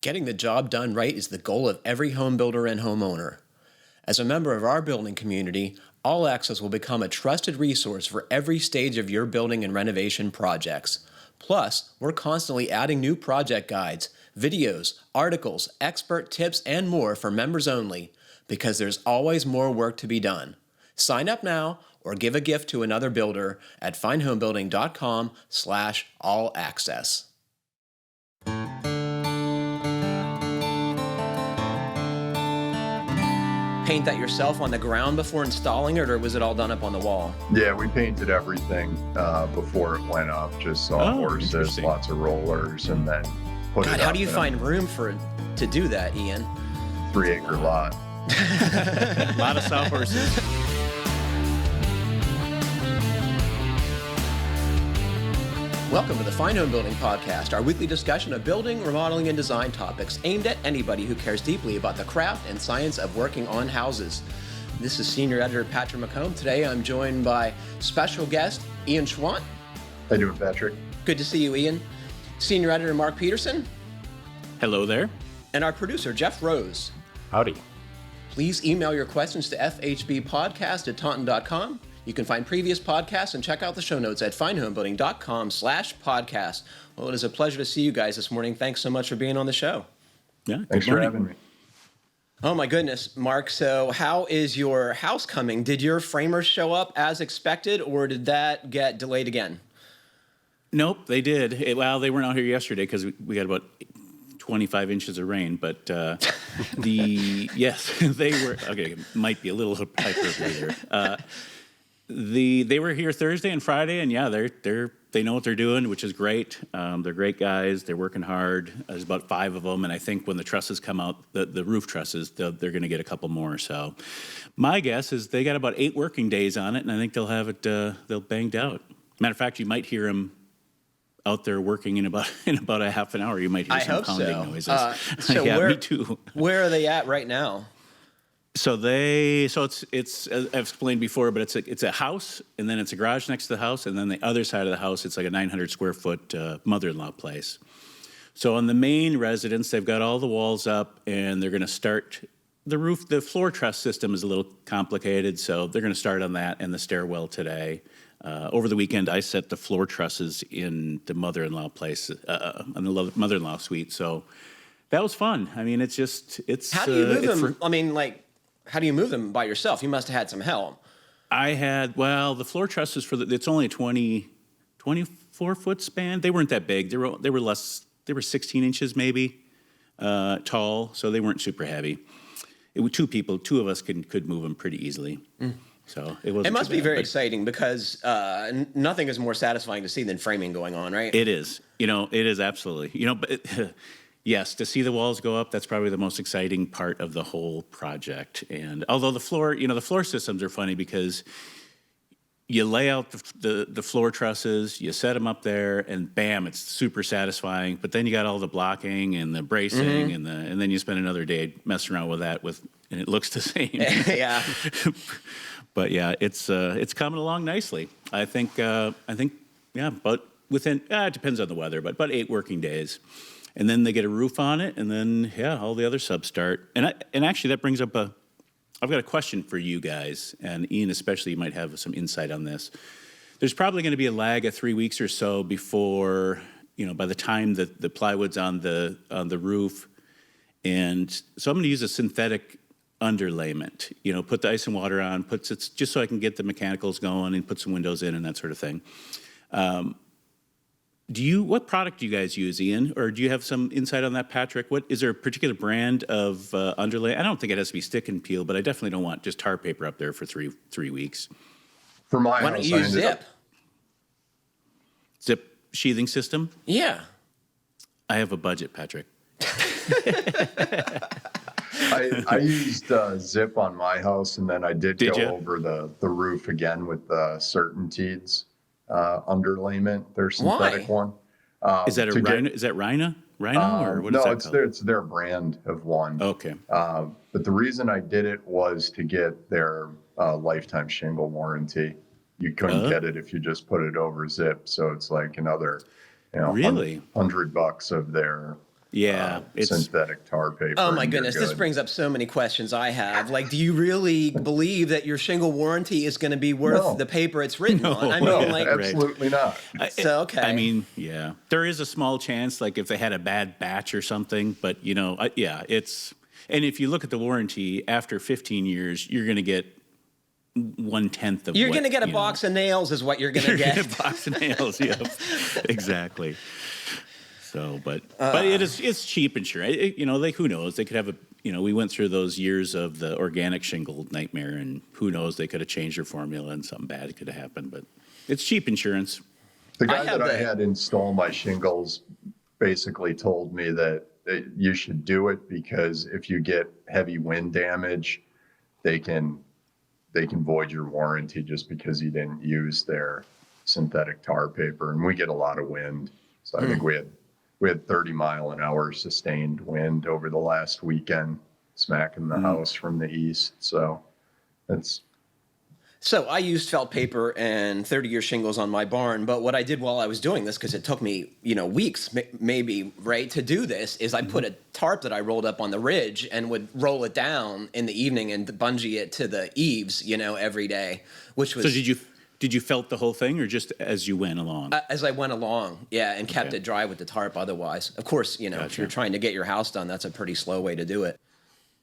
Getting the job done right is the goal of every home builder and homeowner. As a member of our building community, All Access will become a trusted resource for every stage of your building and renovation projects. Plus, we're constantly adding new project guides, videos, articles, expert tips, and more for members only, because there's always more work to be done. Sign up now or give a gift to another builder at finehomebuilding.com/allaccess. Paint that yourself on the ground before installing it, or was it all done up on the wall? Yeah, we painted everything before it went up, just saw horses, lots of rollers, and then put it up. God, how do you find room to do that, Ian? 3-acre lot. A lot of sawhorses. Welcome to the Fine Homebuilding Podcast, our weekly discussion of building, remodeling, and design topics aimed at anybody who cares deeply about the craft and science of working on houses. This is Senior Editor Patrick McComb. Today I'm joined by special guest Ian Schwant. How you doing, Patrick? Good to see you, Ian. Senior Editor Mark Peterson. Hello there. And our producer, Jeff Rose. Howdy. Please email your questions to fhbpodcast@taunton.com. You can find previous podcasts and check out the show notes at finehomebuilding.com/podcast. Well, it is a pleasure to see you guys this morning. Thanks so much for being on the show. Yeah, Thanks for having me. Oh my goodness, Mark. So how is your house coming? Did your framers show up as expected, or did that get delayed again? Nope, they did. Well, they weren't out here yesterday because we got about 25 inches of rain, but yes, they were, okay, might be a little hyperbole there. They were here Thursday and Friday, and yeah, they know what they're doing, which is great. They're great guys. They're working hard. There's about 5 of them, and I think when the trusses come out, the roof trusses, they're going to get a couple more. So my guess is they got about 8 working days on it, and I think they'll have it they'll banged out. Matter of fact, you might hear them out there working in about a half an hour. You might hear some pounding noises. Yeah, me too. Where are they at right now? So it's I've explained before, but it's a house, and then it's a garage next to the house, and then the other side of the house, it's like a 900 square foot mother-in-law place. So on the main residence, they've got all the walls up, and they're going to start the roof. The floor truss system is a little complicated, so they're going to start on that and the stairwell today. Over the weekend, I set the floor trusses in the mother-in-law place, on the mother-in-law suite. So that was fun. I mean, it's how do you move them? How do you move them by yourself? You must have had some help. The floor trusses it's only a 24 foot span. They weren't that big. They were less. They were 16 inches maybe tall, so they weren't super heavy. It was 2 people. 2 of us could move them pretty easily. So it wasn't. It must too be bad, very exciting because nothing is more satisfying to see than framing going on, right? It is. It is absolutely. But yes, to see the walls go up, that's probably the most exciting part of the whole project. And although the floor systems are funny because you lay out the floor trusses, you set them up there, and bam, it's super satisfying. But then you got all the blocking and the bracing, and then you spend another day messing around with that and it looks the same. Yeah. But yeah, it's coming along nicely. I think but within it depends on the weather, but about 8 working days. And then they get a roof on it, and then all the other subs start. And actually, that brings up I've got a question for you guys, and Ian especially, you might have some insight on this. There's probably going to be a lag of 3 weeks or so before by the time that the plywood's on the roof, and so I'm going to use a synthetic underlayment. Put the ice and water on, just so I can get the mechanicals going and put some windows in and that sort of thing. What product do you guys use, Ian? Or do you have some insight on that, Patrick? Is there a particular brand of underlay? I don't think it has to be stick and peel, but I definitely don't want just tar paper up there for three weeks. For my Why don't you use Zip? Zip sheathing system? Yeah. I have a budget, Patrick. I used Zip on my house, and then I did go over the roof again with the Certainteeds underlayment, their synthetic one. Is that Rhino? Is that Rhino? Or what is that called? It's their brand of one. Okay. But the reason I did it was to get their lifetime shingle warranty. You couldn't get it if you just put it over Zip, so it's like another, really $100 of their Yeah, it's synthetic tar paper. Oh my goodness, this brings up so many questions I have. Like, do you really believe that your shingle warranty is going to be worth the paper it's written on? I mean, like, absolutely not. So, okay. I mean, yeah, there is a small chance, like if they had a bad batch or something, but yeah, it's, and if you look at the warranty after 15 years, you're going to get 1/10 of. You're going to get a box of nails, is what you're going to get. You're gonna get a box of nails. Yep, exactly. So, but it's cheap insurance. Like who knows? They could have we went through those years of the organic shingle nightmare, and who knows? They could have changed their formula, and something bad could have happened. But it's cheap insurance. The guy I had install my shingles basically told me that you should do it because if you get heavy wind damage, they can void your warranty just because you didn't use their synthetic tar paper. And we get a lot of wind, so I think we had 30-mile-an-hour sustained wind over the last weekend, smacking the house from the east. So I used felt paper and 30-year shingles on my barn. But what I did while I was doing this, because it took me, weeks maybe, right, to do this, is I put a tarp that I rolled up on the ridge and would roll it down in the evening and bungee it to the eaves, every day, which was. So did you felt the whole thing, or just as you went along? As I went along, yeah, and kept it dry with the tarp otherwise. Of course, Gotcha. If you're trying to get your house done, that's a pretty slow way to do it.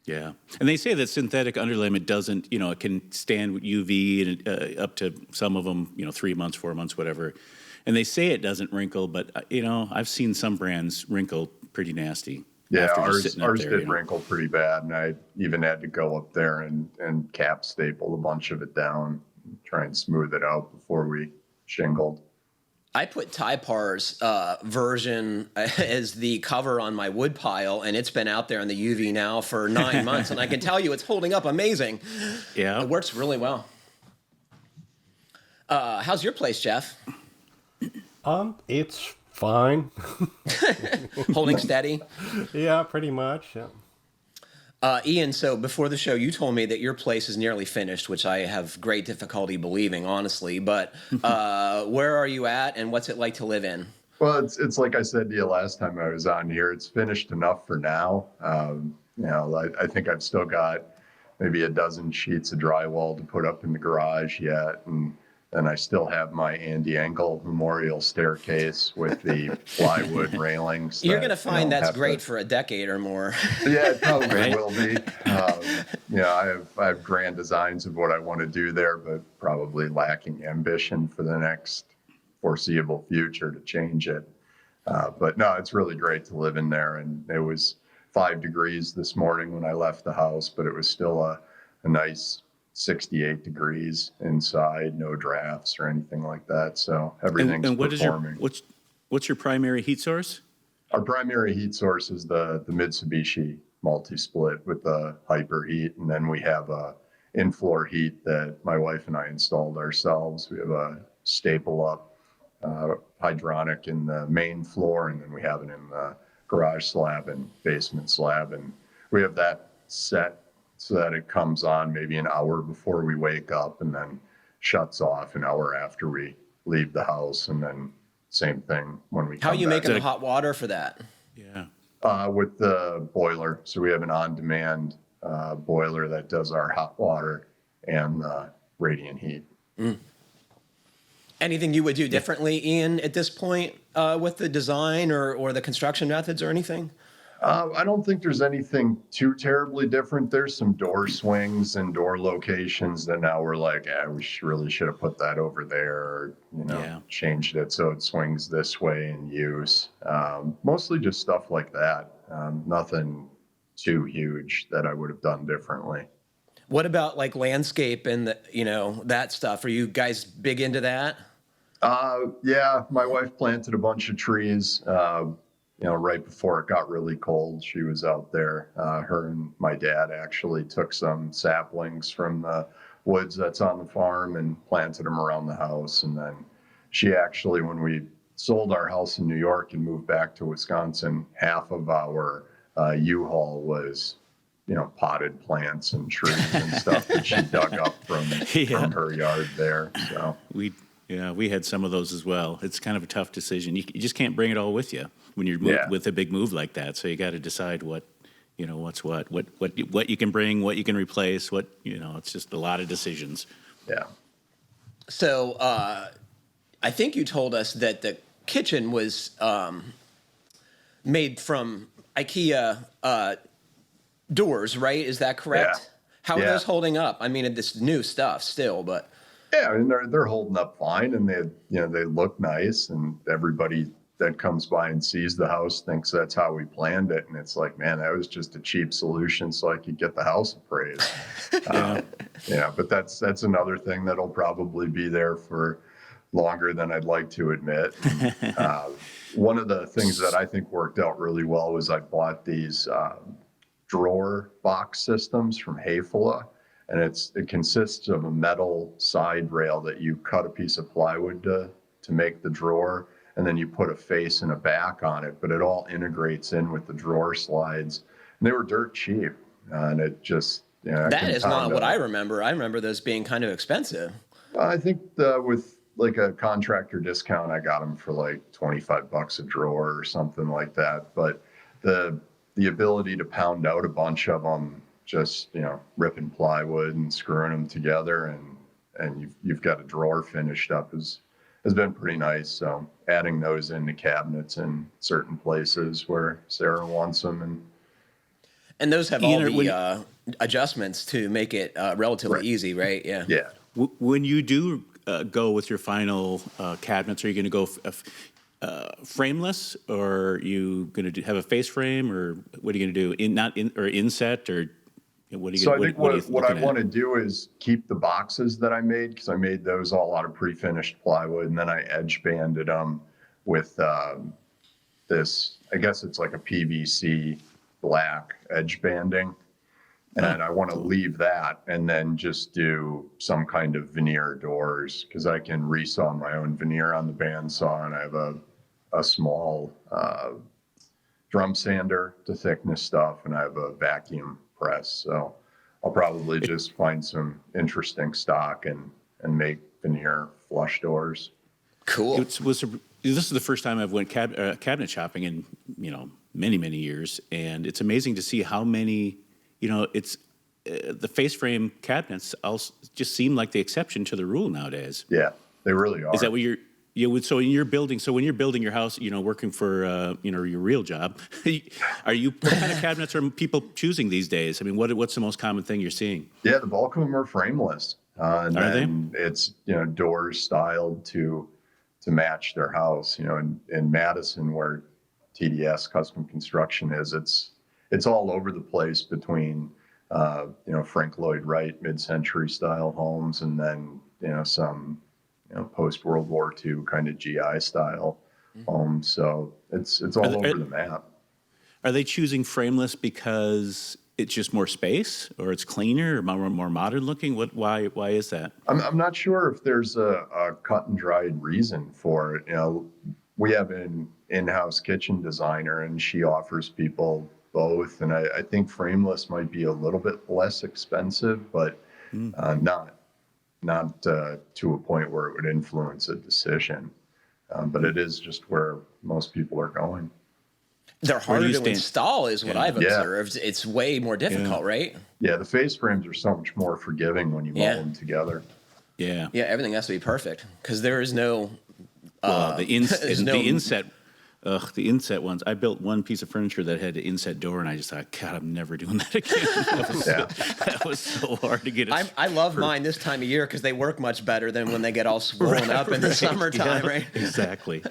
Yeah, and they say that synthetic underlayment doesn't, it can stand UV and up to some of them, 3 months, 4 months, whatever. And they say it doesn't wrinkle, but, I've seen some brands wrinkle pretty nasty. Yeah, ours did wrinkle pretty bad, and I even had to go up there and cap staple a bunch of it down, try and smooth it out before we shingled. I put Typar's version as the cover on my wood pile, and it's been out there in the UV now for 9 months, and I can tell you it's holding up amazing. Yeah. It works really well. How's your place, Jeff? It's fine. Holding steady? Yeah, pretty much, yeah. Ian, so before the show, you told me that your place is nearly finished, which I have great difficulty believing, honestly. But where are you at, and what's it like to live in? Well, it's like I said to you last time I was on here. It's finished enough for now. I think I've still got maybe a dozen sheets of drywall to put up in the garage yet, and then I still have my Andy Engel memorial staircase with the plywood railings. You're going to find that's great for a decade or more. Yeah, it probably will be. I have grand designs of what I want to do there, but probably lacking ambition for the next foreseeable future to change it. But no, it's really great to live in there. And it was 5 degrees this morning when I left the house, but it was still a nice 68 degrees inside, no drafts or anything like that. So everything's performing. What's your primary heat source? Our primary heat source is the Mitsubishi multi-split with the hyper heat. And then we have a in-floor heat that my wife and I installed ourselves. We have a staple up hydronic in the main floor, and then we have it in the garage slab and basement slab. And we have that set so that it comes on maybe an hour before we wake up and then shuts off an hour after we leave the house. And then same thing when we come back. How are you making the hot water for that? Yeah. With the boiler. So we have an on-demand boiler that does our hot water and radiant heat. Mm. Anything you would do differently, Ian, at this point with the design or the construction methods or anything? I don't think there's anything too terribly different. There's some door swings and door locations that now we're like, we really should have put that over there, or, changed it so it swings this way in use. Mostly just stuff like that. Nothing too huge that I would have done differently. What about like landscape and that stuff? Are you guys big into that? Yeah, my wife planted a bunch of trees. Right before it got really cold, she was out there. Her and my dad actually took some saplings from the woods that's on the farm and planted them around the house. And then she actually, when we sold our house in New York and moved back to Wisconsin, half of our U-Haul was, potted plants and trees and stuff that she dug up from her yard there. So we had some of those as well. It's kind of a tough decision. You just can't bring it all with you. when you're with a big move like that. So you got to decide what's what you can bring, what you can replace, it's just a lot of decisions. Yeah. So I think you told us that the kitchen was made from IKEA doors, right? Is that correct? Yeah. How are those holding up? I mean, this new stuff still, but yeah, I mean, they're holding up fine, and they look nice, and everybody that comes by and sees the house thinks that's how we planned it, and it's like, man, that was just a cheap solution so I could get the house appraised. But that's another thing that'll probably be there for longer than I'd like to admit. One of the things that I think worked out really well was I bought these drawer box systems from Hayfula, and it consists of a metal side rail that you cut a piece of plywood to make the drawer, and then you put a face and a back on it, but it all integrates in with the drawer slides, and they were dirt cheap, and it just that is not what I remember. I remember those being kind of expensive. I think with like a contractor discount, I got them for like $25 a drawer or something like that. But the ability to pound out a bunch of them, just ripping plywood and screwing them together, and you've got a drawer finished up has been pretty nice. So adding those into cabinets in certain places where Sarah wants them, and those have all the adjustments to make it relatively easy, right? Yeah. Yeah. When you do go with your final cabinets, are you going to go frameless, or are you going to have a face frame, or what are you going to do? Inset, or what are you? So I think what I want to do is keep the boxes that I made, because I made those all out of pre-finished plywood, and then I edge banded them with this. I guess it's like a PVC black edge banding. And I want to leave that and then just do some kind of veneer doors, because I can resaw my own veneer on the bandsaw, and I have a small drum sander to thickness stuff, and I have a vacuum press. So I'll probably just find some interesting stock and make veneer flush doors. Cool. This is the first time I've went cabinet shopping in many, many years, and it's amazing to see how many. It's the face frame cabinets just seem like the exception to the rule nowadays. Yeah, they really are. Is that what so when you're building your house, working for your real job, what kind of cabinets are people choosing these days? I mean, what's the most common thing you're seeing? Yeah, the bulk of them are frameless. And are then it's doors styled to match their house. In Madison, where TDS Custom Construction is, it's all over the place between Frank Lloyd Wright mid-century style homes, and then some post World War II kind of GI style homes. So it's all over the map. Are they choosing frameless because it's just more space, or it's cleaner, or more modern looking? Why is that? I'm not sure if there's a cut and dried reason for it. We have an in-house kitchen designer, and she offers people both, and I think frameless might be a little bit less expensive, but not to a point where it would influence a decision. But it is just where most people are going. They're harder to install, is what I've observed. It's way more difficult, right? Yeah, the face frames are so much more forgiving when you mold them together. Yeah. Yeah, everything has to be perfect, because there is no. The inset. The inset ones. I built one piece of furniture that had an inset door, and I just thought, God, I'm never doing that again. That was so hard to get. I love mine this time of year because they work much better than when they get all swollen up in the summertime, right? Exactly.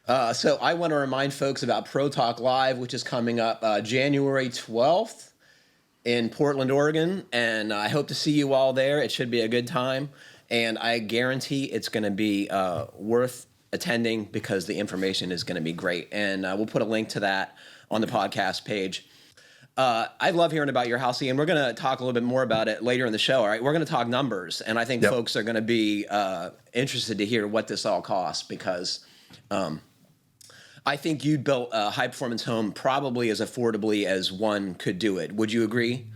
So I want to remind folks about Pro Talk Live, which is coming up January 12th in Portland, Oregon, and I hope to see you all there. It should be a good time, and I guarantee it's going to be worth attending, because the information is going to be great, and we'll put a link to that on the podcast page. I love hearing about your house, and we're going to talk a little bit more about it later in the show. All right, we're going to talk numbers, and I think folks are going to be interested to hear what this all costs, because I think you built a high performance home probably as affordably as one could do it. Would you agree?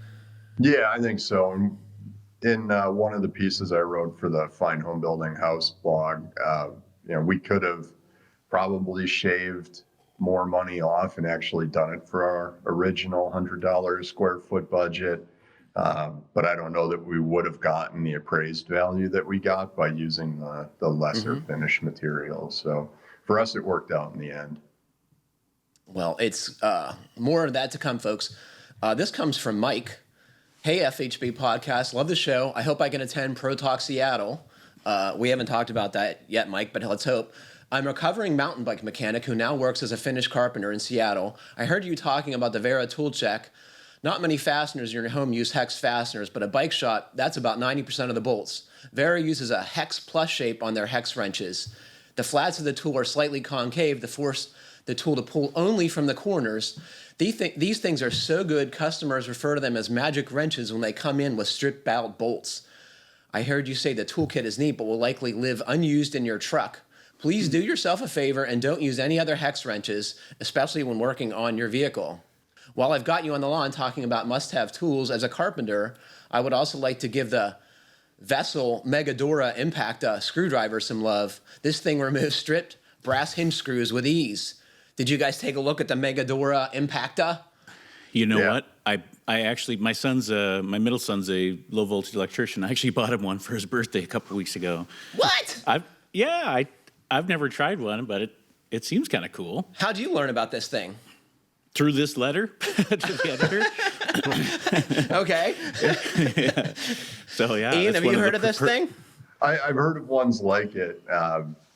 Yeah, I think so. In one of the pieces I wrote for the Fine Homebuilding house blog, we could have probably shaved more money off and actually done it for our original $100 square foot budget. But I don't know that we would have gotten the appraised value that we got by using the lesser finished material. So for us, it worked out in the end. Well, it's more of that to come, folks. This comes from Mike. Hey, FHB podcast. Love the show. I hope I can attend Pro Talk Seattle. We haven't talked about that yet, Mike, but let's hope. I'm a recovering mountain bike mechanic who now works as a finished carpenter in Seattle. I heard you talking about the Vera tool check. Not many fasteners in your home use hex fasteners, but a bike shop, that's about 90% of the bolts. Vera uses a hex plus shape on their hex wrenches. The flats of the tool are slightly concave to force the tool to pull only from the corners. These things are so good, customers refer to them as magic wrenches when they come in with stripped out bolts. I heard you say the toolkit is neat, but will likely live unused in your truck. Please do yourself a favor and don't use any other hex wrenches, especially when working on your vehicle. While I've got you on the lawn talking about must-have tools as a carpenter, I would also like to give the Vessel Megadora Impact screwdriver some love. This thing removes stripped brass hinge screws with ease. Did you guys take a look at the Megadora Impacta? You know what? I actually, my middle son's a low voltage electrician. I actually bought him one for his birthday a couple of weeks ago. What? I've never tried one, but it seems kind of cool. How'd you learn about this thing? Through this letter to the editor. Okay. Yeah. So yeah. Ian, have you heard of this thing? I've heard of ones like it.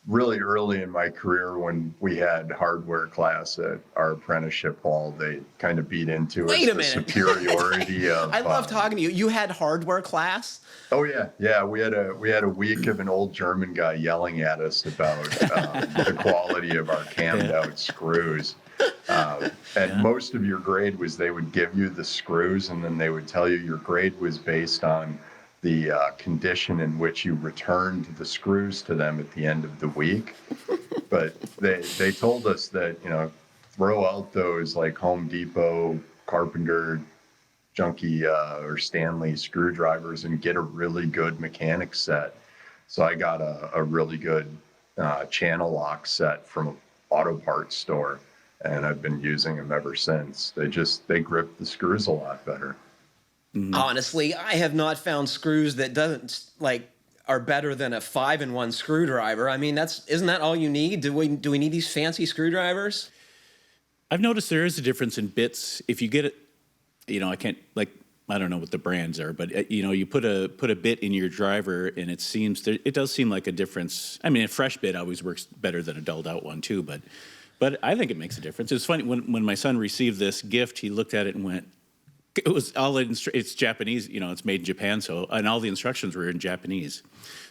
Really early in my career, when we had hardware class at our apprenticeship hall, they kind of beat into the superiority of. I love talking to you. You had hardware class? Oh yeah. We had a week of an old German guy yelling at us about the quality of our cammed out screws. And most of your grade was they would give you the screws, and then they would tell you your grade was based on the condition in which you returned the screws to them at the end of the week. But they told us that, throw out those like Home Depot, Carpenter, Junkie, or Stanley screwdrivers and get a really good mechanic set. So I got a really good channel lock set from an auto parts store, and I've been using them ever since. They grip the screws a lot better. Mm-hmm. Honestly, I have not found screws that are better than a 5-in-1 screwdriver. I mean, isn't that all you need? Do we need these fancy screwdrivers? I've noticed there is a difference in bits. If you get it, I don't know what the brands are, but you put a bit in your driver, and it does seem like a difference. I mean, a fresh bit always works better than a dulled out one too, but I think it makes a difference. It's funny when my son received this gift, he looked at it and went, it was it's Japanese, it's made in Japan, and all the instructions were in Japanese.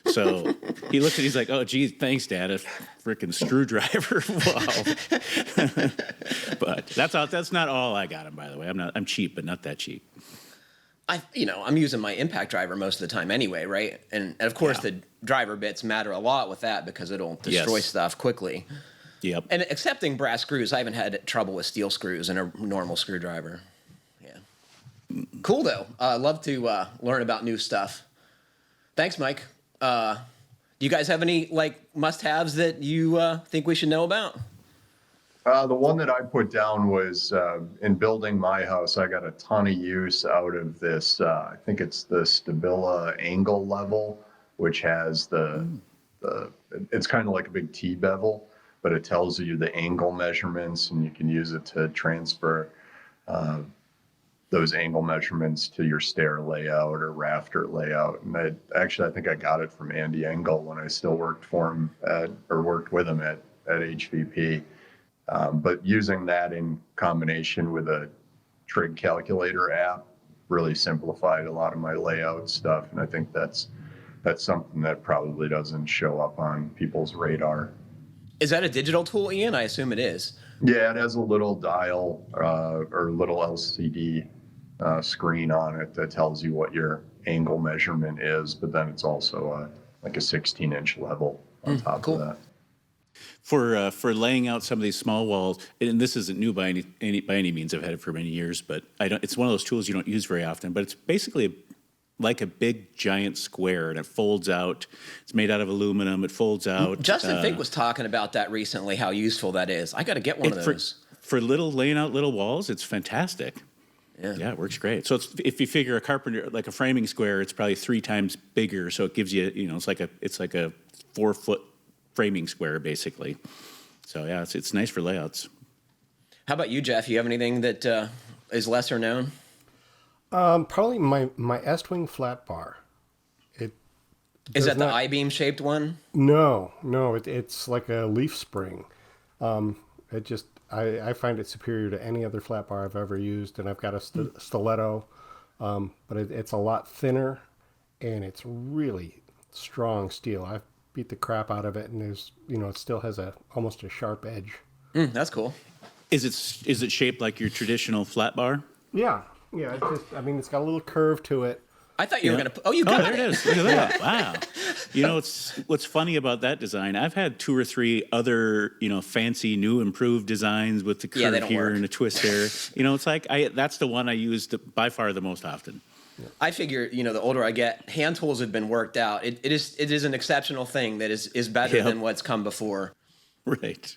So he looked at it, he's like, oh, geez, thanks, Dad, a freaking screwdriver. Wow. But that's not all I got him, by the way. I'm cheap, but not that cheap. I'm using my impact driver most of the time anyway, right? And of course the driver bits matter a lot with that because it'll destroy stuff quickly. Yep. And accepting brass screws, I haven't had trouble with steel screws in a normal screwdriver. Cool, though. Love to learn about new stuff. Thanks, Mike. Do you guys have any must-haves that you think we should know about? The one that I put down was in building my house, I got a ton of use out of this. I think it's the Stabila angle level, which has it's kind of like a big T-bevel, but it tells you the angle measurements, and you can use it to transfer those angle measurements to your stair layout or rafter layout. And I think I got it from Andy Engel when I still worked for him worked with him at HVP. But using that in combination with a trig calculator app really simplified a lot of my layout stuff. And I think that's something that probably doesn't show up on people's radar. Is that a digital tool, Ian? I assume it is. Yeah, it has a little dial or little LCD screen on it that tells you what your angle measurement is, but then it's also like a 16-inch level on top of that. For laying out some of these small walls, and this isn't new by any means. I've had it for many years, but it's one of those tools you don't use very often. But it's basically like a big giant square, and it folds out. It's made out of aluminum. It folds out. Justin Fink was talking about that recently, how useful that is. I got to get one of those. For laying out little walls, it's fantastic. Yeah, it works great. So if you figure a carpenter, like a framing square, it's probably 3 times bigger. So it gives you, it's like a 4-foot framing square, basically. So yeah, it's nice for layouts. How about you, Jeff? You have anything that is lesser known? Probably my Estwing flat bar. Is that the I-beam shaped one? No, it's like a leaf spring. I find it superior to any other flat bar I've ever used, and I've got a stiletto, but it's a lot thinner, and it's really strong steel. I've beat the crap out of it, and it still has almost a sharp edge. That's cool. Is it shaped like your traditional flat bar? Yeah. It's got a little curve to it. I thought you were going to... Oh, you got there it is. Look at that. Wow. What's funny about that design, I've had 2 or 3 other, fancy, new, improved designs with the curve here work. and a twist there. It's like, that's the one I use by far the most often. I figure, the older I get, hand tools have been worked out. It is an exceptional thing that is better than what's come before. Right.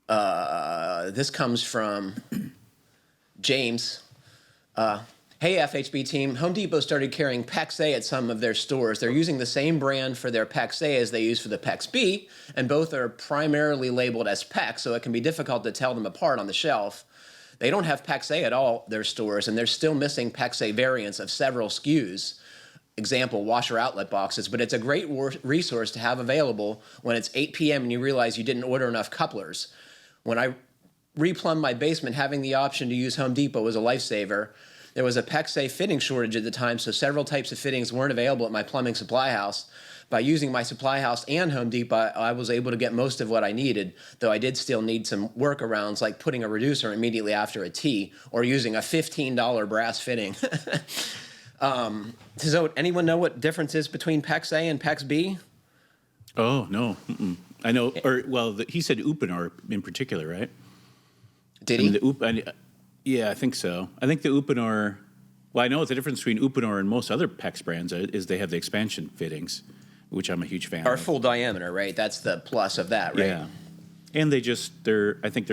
This comes from James. Hey, FHB team. Home Depot started carrying PEX A at some of their stores. They're using the same brand for their PEX A as they use for the PEX B, and both are primarily labeled as PEX, so it can be difficult to tell them apart on the shelf. They don't have PEX A at all, their stores, and they're still missing PEX A variants of several SKUs. Example, washer outlet boxes, but it's a great resource to have available when it's 8 p.m. and you realize you didn't order enough couplers. When I replumbed my basement, having the option to use Home Depot was a lifesaver. There was a PEX A fitting shortage at the time, so several types of fittings weren't available at my plumbing supply house. By using my supply house and Home Depot, I was able to get most of what I needed, though I did still need some workarounds like putting a reducer immediately after a T or using a $15 brass fitting. So anyone know what difference is between PEX A and PEX B? Oh, no. I know, he said Uponor in particular, right? Did he? Yeah, I think so. I think the Uponor, I know the difference between Uponor and most other PEX brands is they have the expansion fittings, which I'm a huge fan of. Or full diameter, right? That's the plus of that, right? Yeah. And I think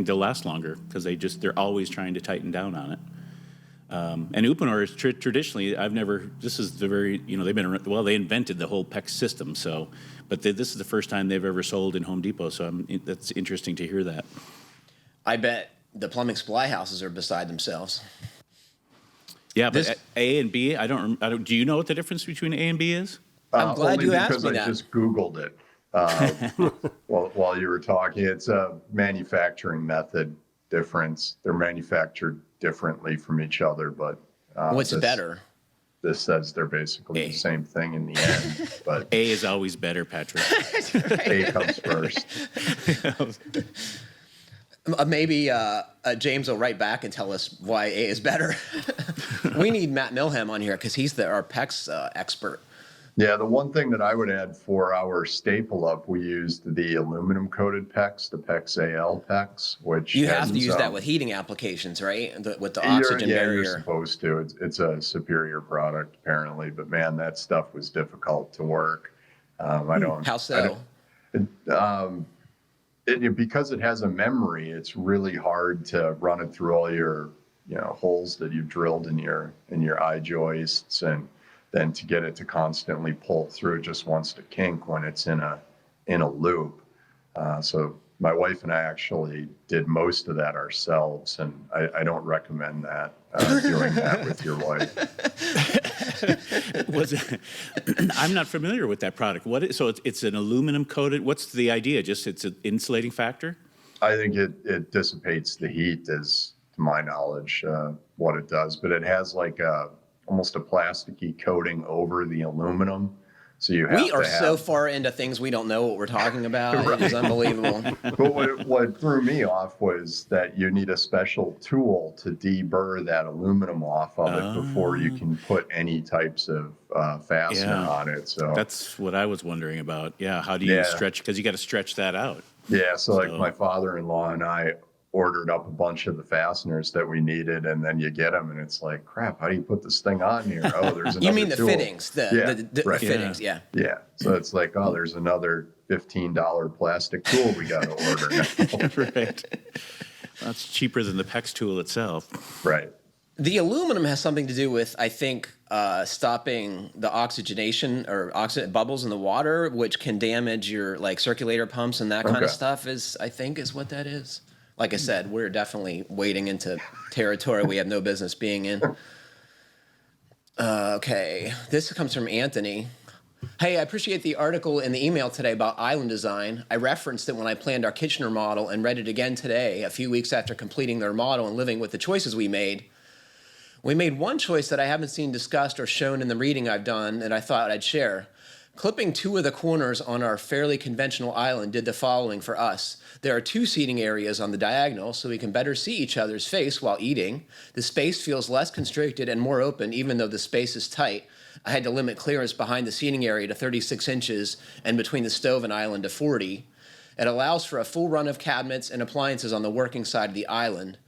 they'll last longer because they're always trying to tighten down on it. And Uponor is traditionally, this is the very, they've been, they invented the whole PEX system, but this is the first time they've ever sold in Home Depot, so that's interesting to hear that. I bet the plumbing supply houses are beside themselves. Yeah, but A and B, I don't. Do you know what the difference between A and B is? I'm glad you asked me that. Because I just Googled it while you were talking. It's a manufacturing method difference. They're manufactured differently from each other, but what's better? This says they're basically the same thing in the end. But A is always better, Patrick. A comes first. Maybe James will write back and tell us why A is better. We need Matt Milham on here because he's our PEX expert. Yeah, the one thing that I would add for our staple up, we used the aluminum coated PEX, the PEX AL PEX, which you have to use that with heating applications, right? With the oxygen barrier. You're supposed to. It's a superior product apparently, but man, that stuff was difficult to work. How so? Because it has a memory, it's really hard to run it through all your, holes that you've drilled in your eye joists, and then to get it to constantly pull through. It just wants to kink when it's in a loop. So my wife and I actually did most of that ourselves, and I don't recommend that, doing that with your wife. I'm not familiar with that product. It's an aluminum coated. What's the idea? Just it's an insulating factor? I think it dissipates the heat, is to my knowledge, what it does. But it has like almost a plasticky coating over the aluminum. So we are so far into things we don't know what we're talking about. Right. It is unbelievable. But what threw me off was that you need a special tool to deburr that aluminum off of it before you can put any types of fastener on it. So that's what I was wondering about. Yeah, how do you stretch? Because you got to stretch that out. Yeah, so like my father-in-law and I ordered up a bunch of the fasteners that we needed, and then you get them, and it's like, crap, how do you put this thing on here? Oh, there's another You mean the tool. fittings, the Right. fittings, yeah. Yeah. So it's like, oh, there's another $15 plastic tool we got to order now. Right. That's cheaper than the PEX tool itself. Right. The aluminum has something to do with, I think, stopping the oxygenation or bubbles in the water, which can damage your like circulator pumps and that kind of stuff. I think is what that is. Like I said, we're definitely wading into territory we have no business being in. Okay, this comes from Anthony. Hey, I appreciate the article in the email today about island design. I referenced it when I planned our kitchen remodel and read it again today, a few weeks after completing the remodel and living with the choices we made. We made one choice that I haven't seen discussed or shown in the reading I've done that I thought I'd share. Clipping two of the corners on our fairly conventional island did the following for us. There are two seating areas on the diagonal so we can better see each other's face while eating. The space feels less constricted and more open even though the space is tight. I had to limit clearance behind the seating area to 36 inches and between the stove and island to 40. It allows for a full run of cabinets and appliances on the working side of the island.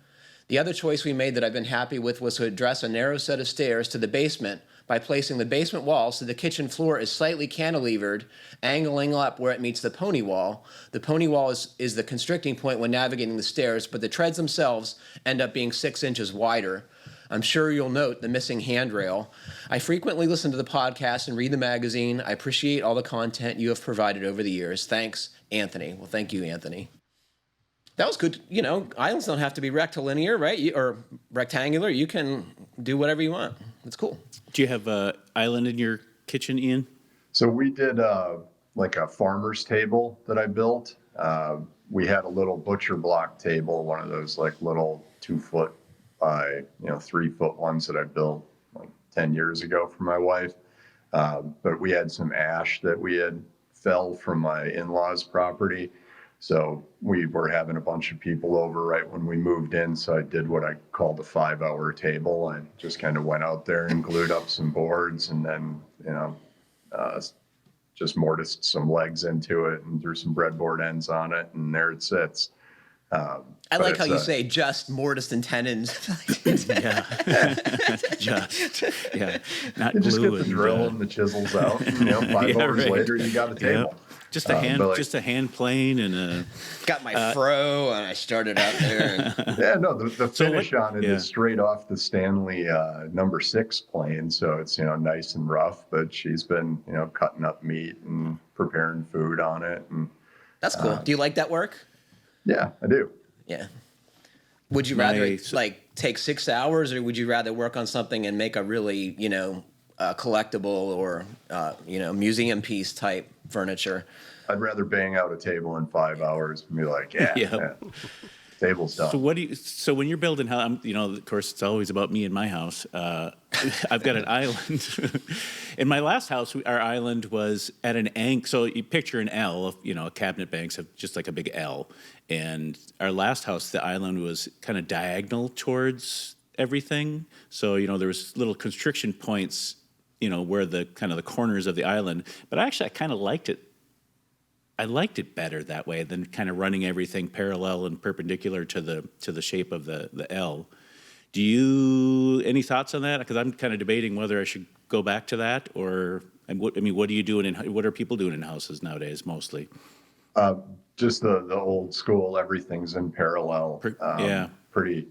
The other choice we made that I've been happy with was to address a narrow set of stairs to the basement by placing the basement wall so the kitchen floor is slightly cantilevered, angling up where it meets the pony wall. The pony wall is the constricting point when navigating the stairs, but the treads themselves end up being 6 inches wider. I'm sure you'll note the missing handrail. I frequently listen to the podcast and read the magazine. I appreciate all the content you have provided over the years. Thanks, Anthony. Well, thank you, Anthony. That was good. You know, islands don't have to be rectilinear, right? Or rectangular. You can do whatever you want. It's cool. Do you have an island in your kitchen, Ian? So we did like a farmer's table that I built. We had a little butcher block table, one of those like little 2 foot by 3 foot ones that I built like 10 years ago for my wife. But we had some ash that we had fell from my in-laws' property. So we were having a bunch of people over right when we moved in. So I did what I called a 5-hour table. I just kind of went out there and glued up some boards and then, just mortised some legs into it and threw some breadboard ends on it. And there it sits. I like how you say just mortise and tenons. Yeah. Not you just glue get the drill and the chisels out. And, 5 hours later, you got a table. Yep. Just a hand plane and a. Got my fro and I started out there. Yeah, no, the finish on it is straight off the Stanley number 6 plane, so it's nice and rough. But she's been cutting up meat and preparing food on it, and that's cool. Do you like that work? Yeah, I do. Yeah. Would you rather take 6 hours, or would you rather work on something and make a really collectible or museum piece type furniture? I'd rather bang out a table in 5 hours and be like, yeah. Table's done. So when you're building house, of course, it's always about me and my house. I've got an island. In my last house, our island was at an angle. So you picture an L, cabinet banks have just like a big L. And our last house, the island was kind of diagonal towards everything. So, there was little constriction points, where the kind of the corners of the island. But I kind of liked it. I liked it better that way than kind of running everything parallel and perpendicular to the shape of the L. Do you any thoughts on that? Because I'm kind of debating whether I should go back to that or what are you doing what are people doing in houses nowadays mostly? Just the old school. Everything's in parallel. Pretty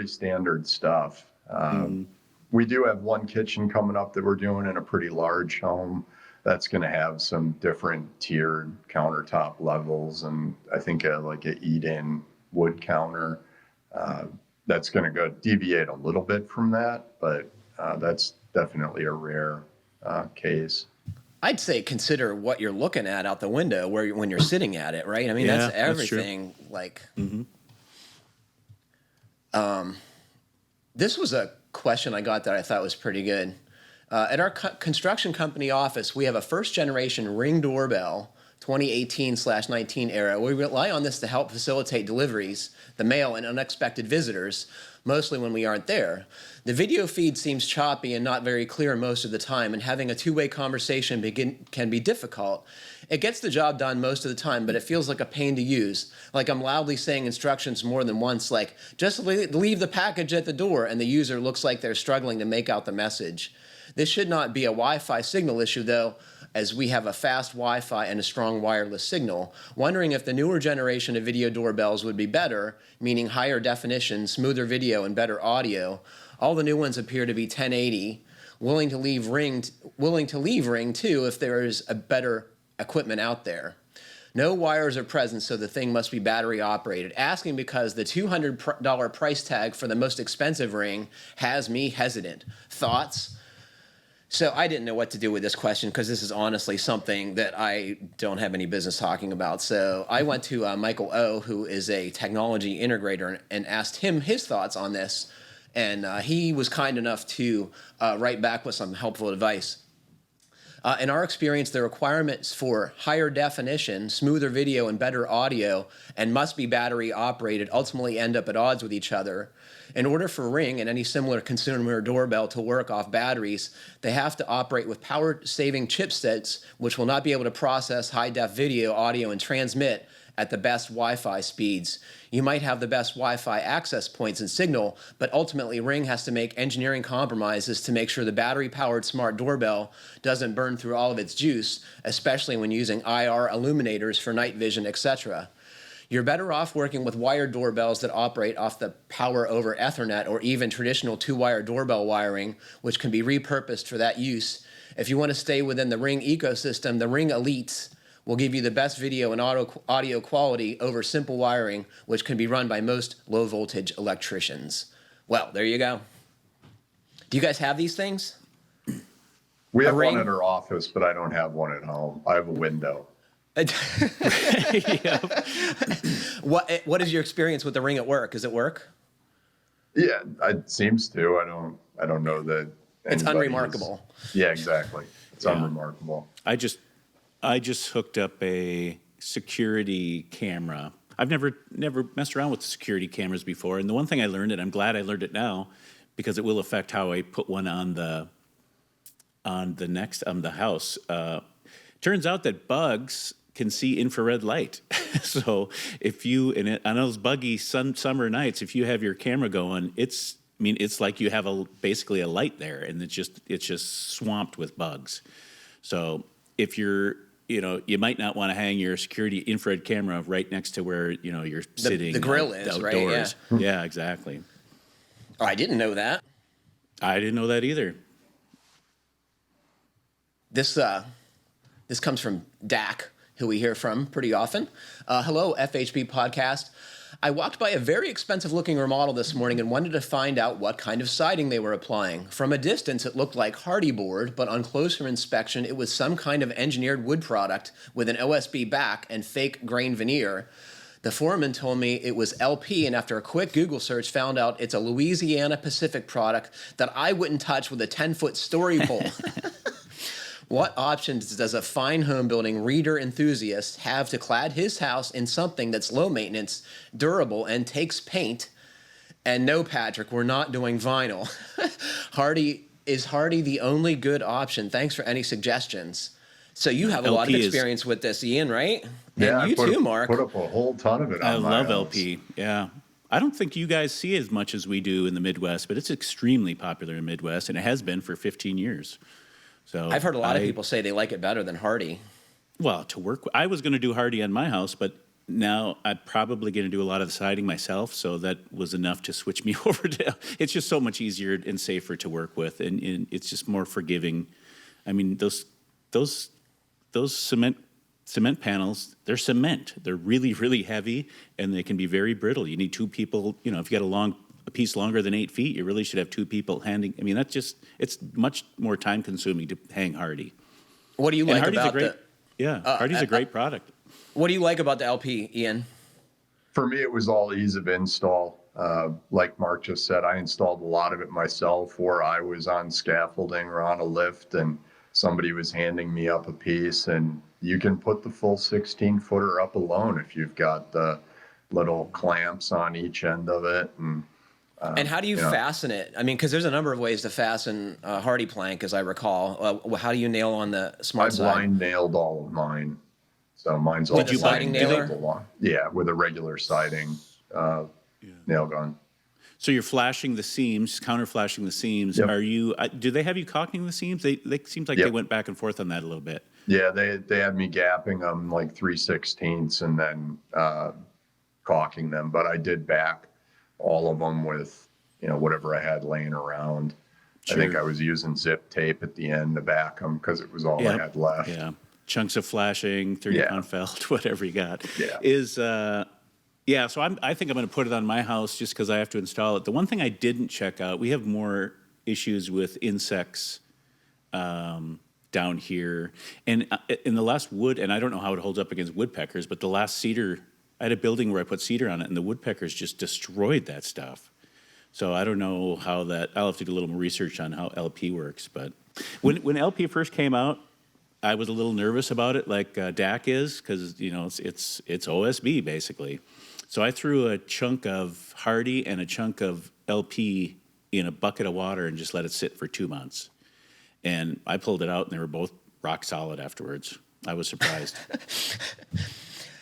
standard stuff. We do have one kitchen coming up that we're doing in a pretty large home. That's going to have some different tiered countertop levels, and I think like an eat-in wood counter. That's going to go deviate a little bit from that, but that's definitely a rare case. I'd say consider what you're looking at out the window when you're sitting at it, right? I mean, that's everything. This was a question I got that I thought was pretty good. At our construction company office, we have a first-generation Ring doorbell, 2018/19 era. We rely on this to help facilitate deliveries, the mail, and unexpected visitors, mostly when we aren't there. The video feed seems choppy and not very clear most of the time, and having a two-way conversation can be difficult. It gets the job done most of the time, but it feels like a pain to use. Like I'm loudly saying instructions more than once, like, just leave the package at the door, and the user looks like they're struggling to make out the message. This should not be a Wi-Fi signal issue, though, as we have a fast Wi-Fi and a strong wireless signal. Wondering if the newer generation of video doorbells would be better, meaning higher definition, smoother video, and better audio. All the new ones appear to be 1080, willing to leave ring too if there is a better equipment out there. No wires are present, so the thing must be battery operated. Asking because the $200 price tag for the most expensive ring has me hesitant. Thoughts? So I didn't know what to do with this question because this is honestly something that I don't have any business talking about. So I went to Michael O., who is a technology integrator, and asked him his thoughts on this. And he was kind enough to write back with some helpful advice. In our experience, the requirements for higher definition, smoother video, and better audio, and must be battery operated, ultimately end up at odds with each other. In order for Ring and any similar consumer doorbell to work off batteries, they have to operate with power-saving chipsets, which will not be able to process high-def video, audio, and transmit at the best Wi-Fi speeds. You might have the best Wi-Fi access points and signal, but ultimately Ring has to make engineering compromises to make sure the battery-powered smart doorbell doesn't burn through all of its juice, especially when using IR illuminators for night vision, etc. You're better off working with wired doorbells that operate off the power over Ethernet or even traditional two-wire doorbell wiring, which can be repurposed for that use. If you want to stay within the Ring ecosystem, the Ring Elites will give you the best video and audio quality over simple wiring, which can be run by most low-voltage electricians. Well, there you go. Do you guys have these things? We have one at our office, but I don't have one at home. I have a window. What is your experience with the Ring at work? Does it work? Yeah, it seems to. I don't know that it's unremarkable. Yeah, exactly. It's unremarkable. I just hooked up a security camera. I've never messed around with security cameras before, and the one thing I learned, and I'm glad I learned it now, because it will affect how I put one on the house. Turns out that bugs can see infrared light. So if you, on those buggy summer nights, if you have your camera going, it's like you have basically a light there, and it's just swamped with bugs. So if you might not want to hang your security infrared camera right next to where, you're sitting. The grill is, outdoors. Right? Yeah, exactly. Oh, I didn't know that. I didn't know that either. This comes from Dack, who we hear from pretty often. Hello, FHB podcast. I walked by a very expensive-looking remodel this morning and wanted to find out what kind of siding they were applying. From a distance, it looked like hardy board, but on closer inspection, it was some kind of engineered wood product with an OSB back and fake grain veneer. The foreman told me it was LP, and after a quick Google search, found out it's a Louisiana Pacific product that I wouldn't touch with a 10-foot story pole. What options does a fine home building reader enthusiast have to clad his house in something that's low maintenance, durable, and takes paint? And no, Patrick, we're not doing vinyl. Is hardy the only good option? Thanks for any suggestions. So you have a lot of experience with this, Ian, right? Yeah, and you too, Mark. Put up a whole ton of it on my I love house. LP, yeah. I don't think you guys see as much as we do in the Midwest, but it's extremely popular in the Midwest, and it has been for 15 years. So I've heard a lot of people say they like it better than hardy. Well, to work with, I was going to do hardy on my house, but now I'm probably going to do a lot of the siding myself, so that was enough to switch me over to. It's just so much easier and safer to work with, and it's just more forgiving. I mean, those cement panels, they're cement. They're really, really heavy, and they can be very brittle. You need two people. If you got a piece longer than 8 feet, you really should have two people handing. I mean, it's much more time consuming to hang hardy. What do you like about Hardy's a great product. What do you like about the LP, Ian? For me, it was all ease of install. Like Mark just said, I installed a lot of it myself, or I was on scaffolding or on a lift, and somebody was handing me up a piece, and you can put the full 16-footer up alone if you've got the little clamps on each end of it. And how do you fasten it? I mean, because there's a number of ways to fasten a hardy plank, as I recall. How do you nail on the smart I side? blind nailed all of mine. So mine's all With a siding nailer? Yeah, with a regular siding nail gun. So you're flashing the seams, counter flashing the seams. Yep. Are you? Do they have you caulking the seams? They seems like they went back and forth on that a little bit. Yeah, they had me gapping them like 3/16 and then caulking them. But I did back all of them with whatever I had laying around. Sure. I think I was using zip tape at the end to back them because it was all I had left. Yeah, chunks of flashing, 30-pound felt, whatever you got. Yeah. So I think I'm going to put it on my house just because I have to install it. The one thing I didn't check out, we have more issues with insects down here. And in the last wood, and I don't know how it holds up against woodpeckers, but the last cedar, I had a building where I put cedar on it, and the woodpeckers just destroyed that stuff. So I don't know how that, I'll have to do a little more research on how LP works. But when LP first came out, I was a little nervous about it, like Dack is, because it's OSB basically. So I threw a chunk of hardy and a chunk of LP in a bucket of water and just let it sit for 2 months. And I pulled it out, and they were both rock solid afterwards. I was surprised.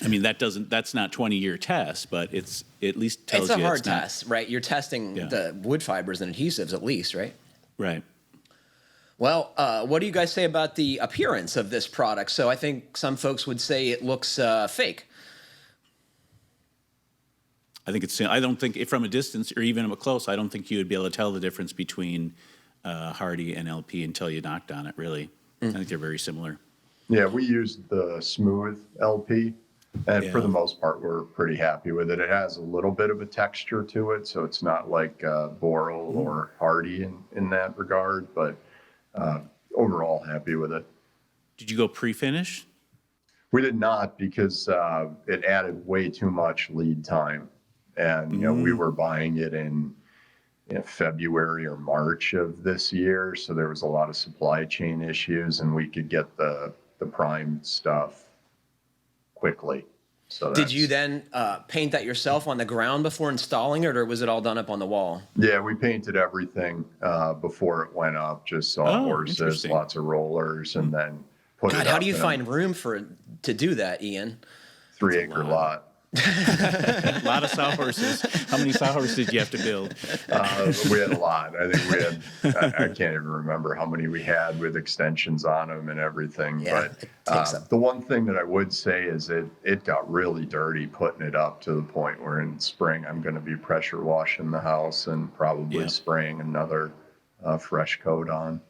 I mean, that's not 20-year test, but it's at least tells you it's a hard test, right? You're testing the wood fibers and adhesives at least, right? Right. Well, what do you guys say about the appearance of this product? So I think some folks would say it looks fake. I don't think from a distance or even up close, I don't think you would be able to tell the difference between hardy and LP until you knocked on it, really. I think they're very similar. Yeah, we used the smooth LP, and for the most part, we're pretty happy with it. It has a little bit of a texture to it, so it's not like Boral or hardy in that regard, but overall happy with it. Did you go pre-finish? We did not, because it added way too much lead time. And, we were buying it in February or March of this year. So there was a lot of supply chain issues, and we could get the primed stuff quickly. So did you then paint that yourself on the ground before installing it, or was it all done up on the wall? Yeah, we painted everything before it went up, just sawhorses, lots of rollers, and then put it up. How do you find room to do that, Ian? 3-acre lot. A lot of sawhorses. How many sawhorses did you have to build? We had a lot. I think we had, I can't even remember how many we had with extensions on them and everything. Yeah, but the one thing that I would say is it got really dirty putting it up, to the point where in spring I'm going to be pressure washing the house and probably spraying another fresh coat on.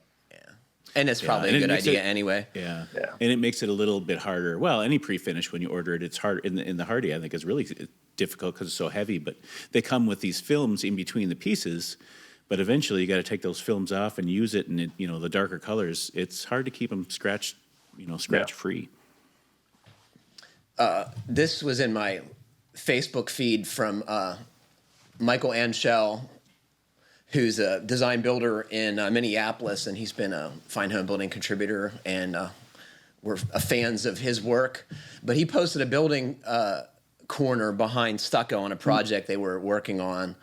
And it's probably a good idea anyway. Yeah. And it makes it a little bit harder. Well, any pre-finish, when you order it, it's hard. In the hardy, I think, is really difficult because it's so heavy. But they come with these films in between the pieces. But eventually, you got to take those films off and use it. And the darker colors, it's hard to keep them scratch free. This was in my Facebook feed from Michael Anschel, who's a design builder in Minneapolis, and he's been a Fine Homebuilding contributor, and we're fans of his work. But he posted a building corner behind stucco on a project they were working on.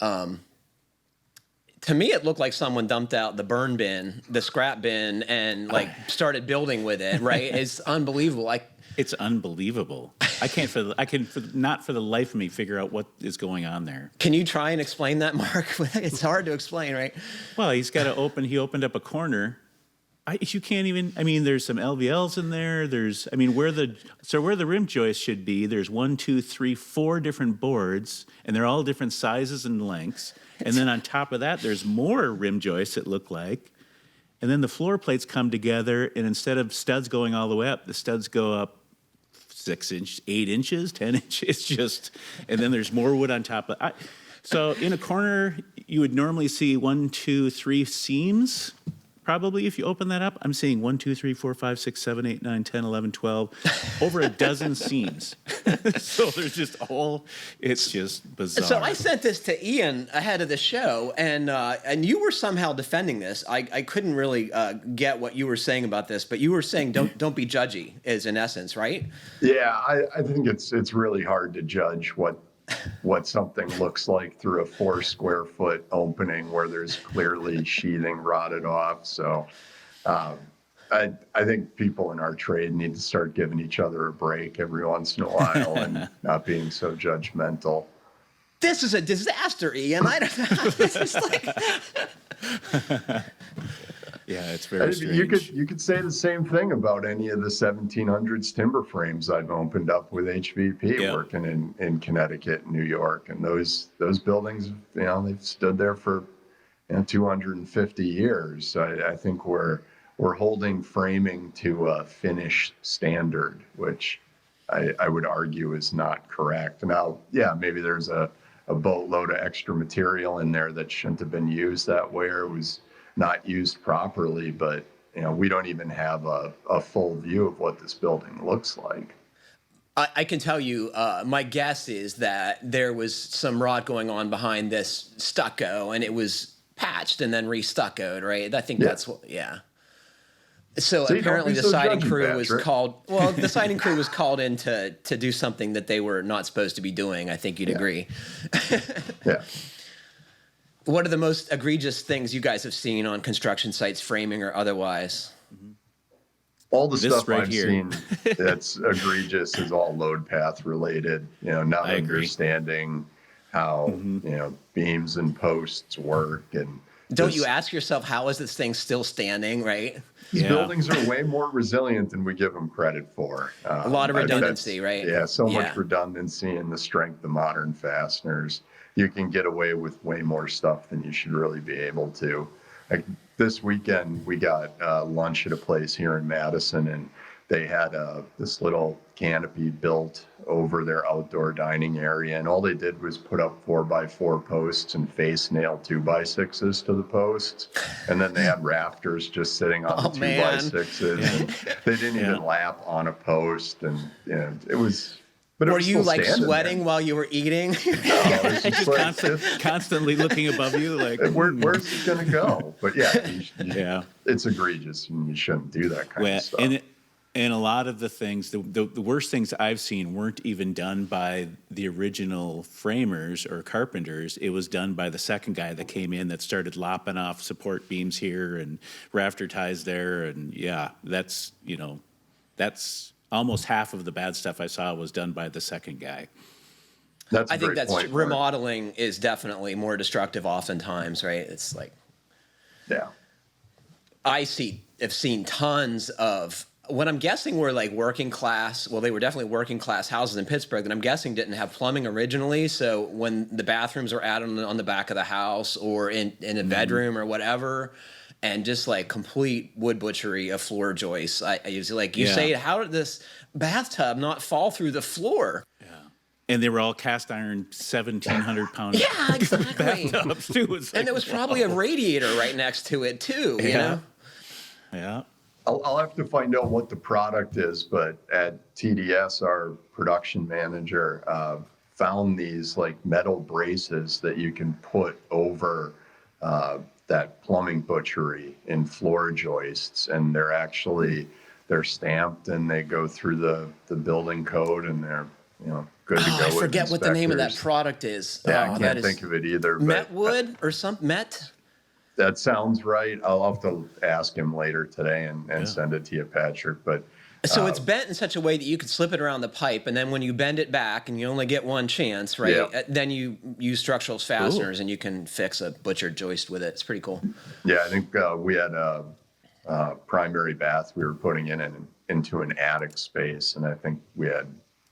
To me, it looked like someone dumped out the burn bin, the scrap bin, and started building with it. Right? It's unbelievable. It's unbelievable. I can not for the life of me figure out what is going on there. Can you try and explain that, Mark? It's hard to explain, right? Well, he opened up a corner. You can't even, there's some LVLs in there. Where the rim joist should be, there's 1, 2, 3, 4 different boards, and they're all different sizes and lengths. And then on top of that, there's more rim joists, it looked like. And then the floor plates come together, and instead of studs going all the way up, the studs go up 6 inches, 8 inches, 10 inches, and then there's more wood on top of it. So in a corner, you would normally see 1, 2, 3 seams, probably if you open that up, I'm seeing 1, 2, 3, 4, 5, 6, 7, 8, 9, 10, 11, 12, over a dozen scenes. So there's just it's just bizarre. So I sent this to Ian ahead of the show, and you were somehow defending this. I couldn't really get what you were saying about this, but you were saying don't be judgy, is in essence, right? Yeah, I think it's really hard to judge what something looks like through a 4 square foot opening where there's clearly sheathing rotted off. So I think people in our trade need to start giving each other a break every once in a while and not being so judgmental. This is a disaster, Ian. I don't know. This is like... Yeah, it's very strange. You could say the same thing about any of the 1700s timber frames I've opened up with HVP working in Connecticut and New York, and those buildings, they've stood there for 250 years. So I think we're holding framing to a finished standard, which I would argue is not correct. Now, yeah, maybe there's a boatload of extra material in there that shouldn't have been used that way, or was not used properly, but we don't even have a full view of what this building looks like. I can tell you, my guess is that there was some rot going on behind this stucco, and it was patched and then re-stuccoed, right? I think that's what, yeah. So apparently the siding crew was called. Well, the siding crew was called in to do something that they were not supposed to be doing. I think you'd agree. Yeah. What are the most egregious things you guys have seen on construction sites, framing or otherwise? All the stuff I've seen that's egregious is all load path related. Not understanding how beams and posts work, and don't you ask yourself, how is this thing still standing? Right? These buildings are way more resilient than we give them credit for. A lot of redundancy, right? Yeah, so much redundancy in the strength of modern fasteners. You can get away with way more stuff than you should really be able to. Like this weekend, we got lunch at a place here in Madison, and they had this little canopy built over their outdoor dining area, and all they did was put up 4x4 posts and face nail 2x6s to the posts, and then they had rafters just sitting on the 2x6s. And they didn't even lap on a post, and it was. But were you like sweating while you were eating? No, just constantly looking above you, like where's it going to go? But it's egregious, and you shouldn't do that kind of stuff. And a lot of the things, the worst things I've seen weren't even done by the original framers or carpenters. It was done by the second guy that came in that started lopping off support beams here and rafter ties there. And that's almost half of the bad stuff I saw was done by the second guy. I think that's remodeling is definitely more destructive oftentimes, right? It's like, I've seen tons of what I'm guessing were like working class. Well, they were definitely working class houses in Pittsburgh that I'm guessing didn't have plumbing originally. So when the bathrooms were added on the back of the house or in a bedroom or whatever, and just like complete wood butchery of floor joists. I usually like you say, how did this bathtub not fall through the floor? Yeah, and they were all cast iron 1,700 pound. Yeah, exactly. bathtubs too. And there was probably a radiator right next to it too. You know? Yeah. I'll have to find out what the product is, but at TDS, our production manager found these like metal braces that you can put over that plumbing butchery in floor joists, and they're stamped and they go through the building code, and they're good to go. I forget what the name of that product is. Yeah, I can't think of it either. Metwood or something. That sounds right. I'll have to ask him later today and send it to you, Patrick. But so it's bent in such a way that you could slip it around the pipe, and then when you bend it back, and you only get one chance, right? Yeah. Then you use structural fasteners, and you can fix a butchered joist with it. It's pretty cool. Yeah, I think we had a primary bath we were putting into an attic space, and I think we had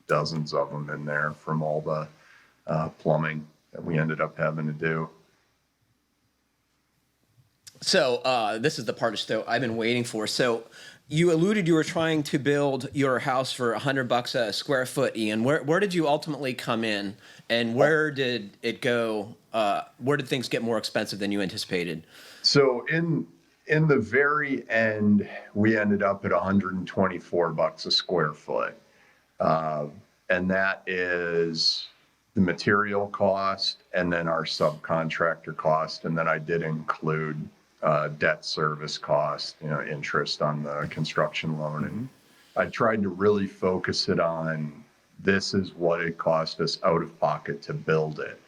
dozens of them in there from all the plumbing that we ended up having to do. So this is the part of the I've been waiting for. So you alluded you were trying to build your house for $100 a square foot, Ian. Where did you ultimately come in, and where did it go? Where did things get more expensive than you anticipated? So In the very end, we ended up at $124 a square foot. And that is the material cost and then our subcontractor cost. And then I did include debt service cost, interest on the construction loan. And I tried to really focus it on this is what it cost us out of pocket to build it.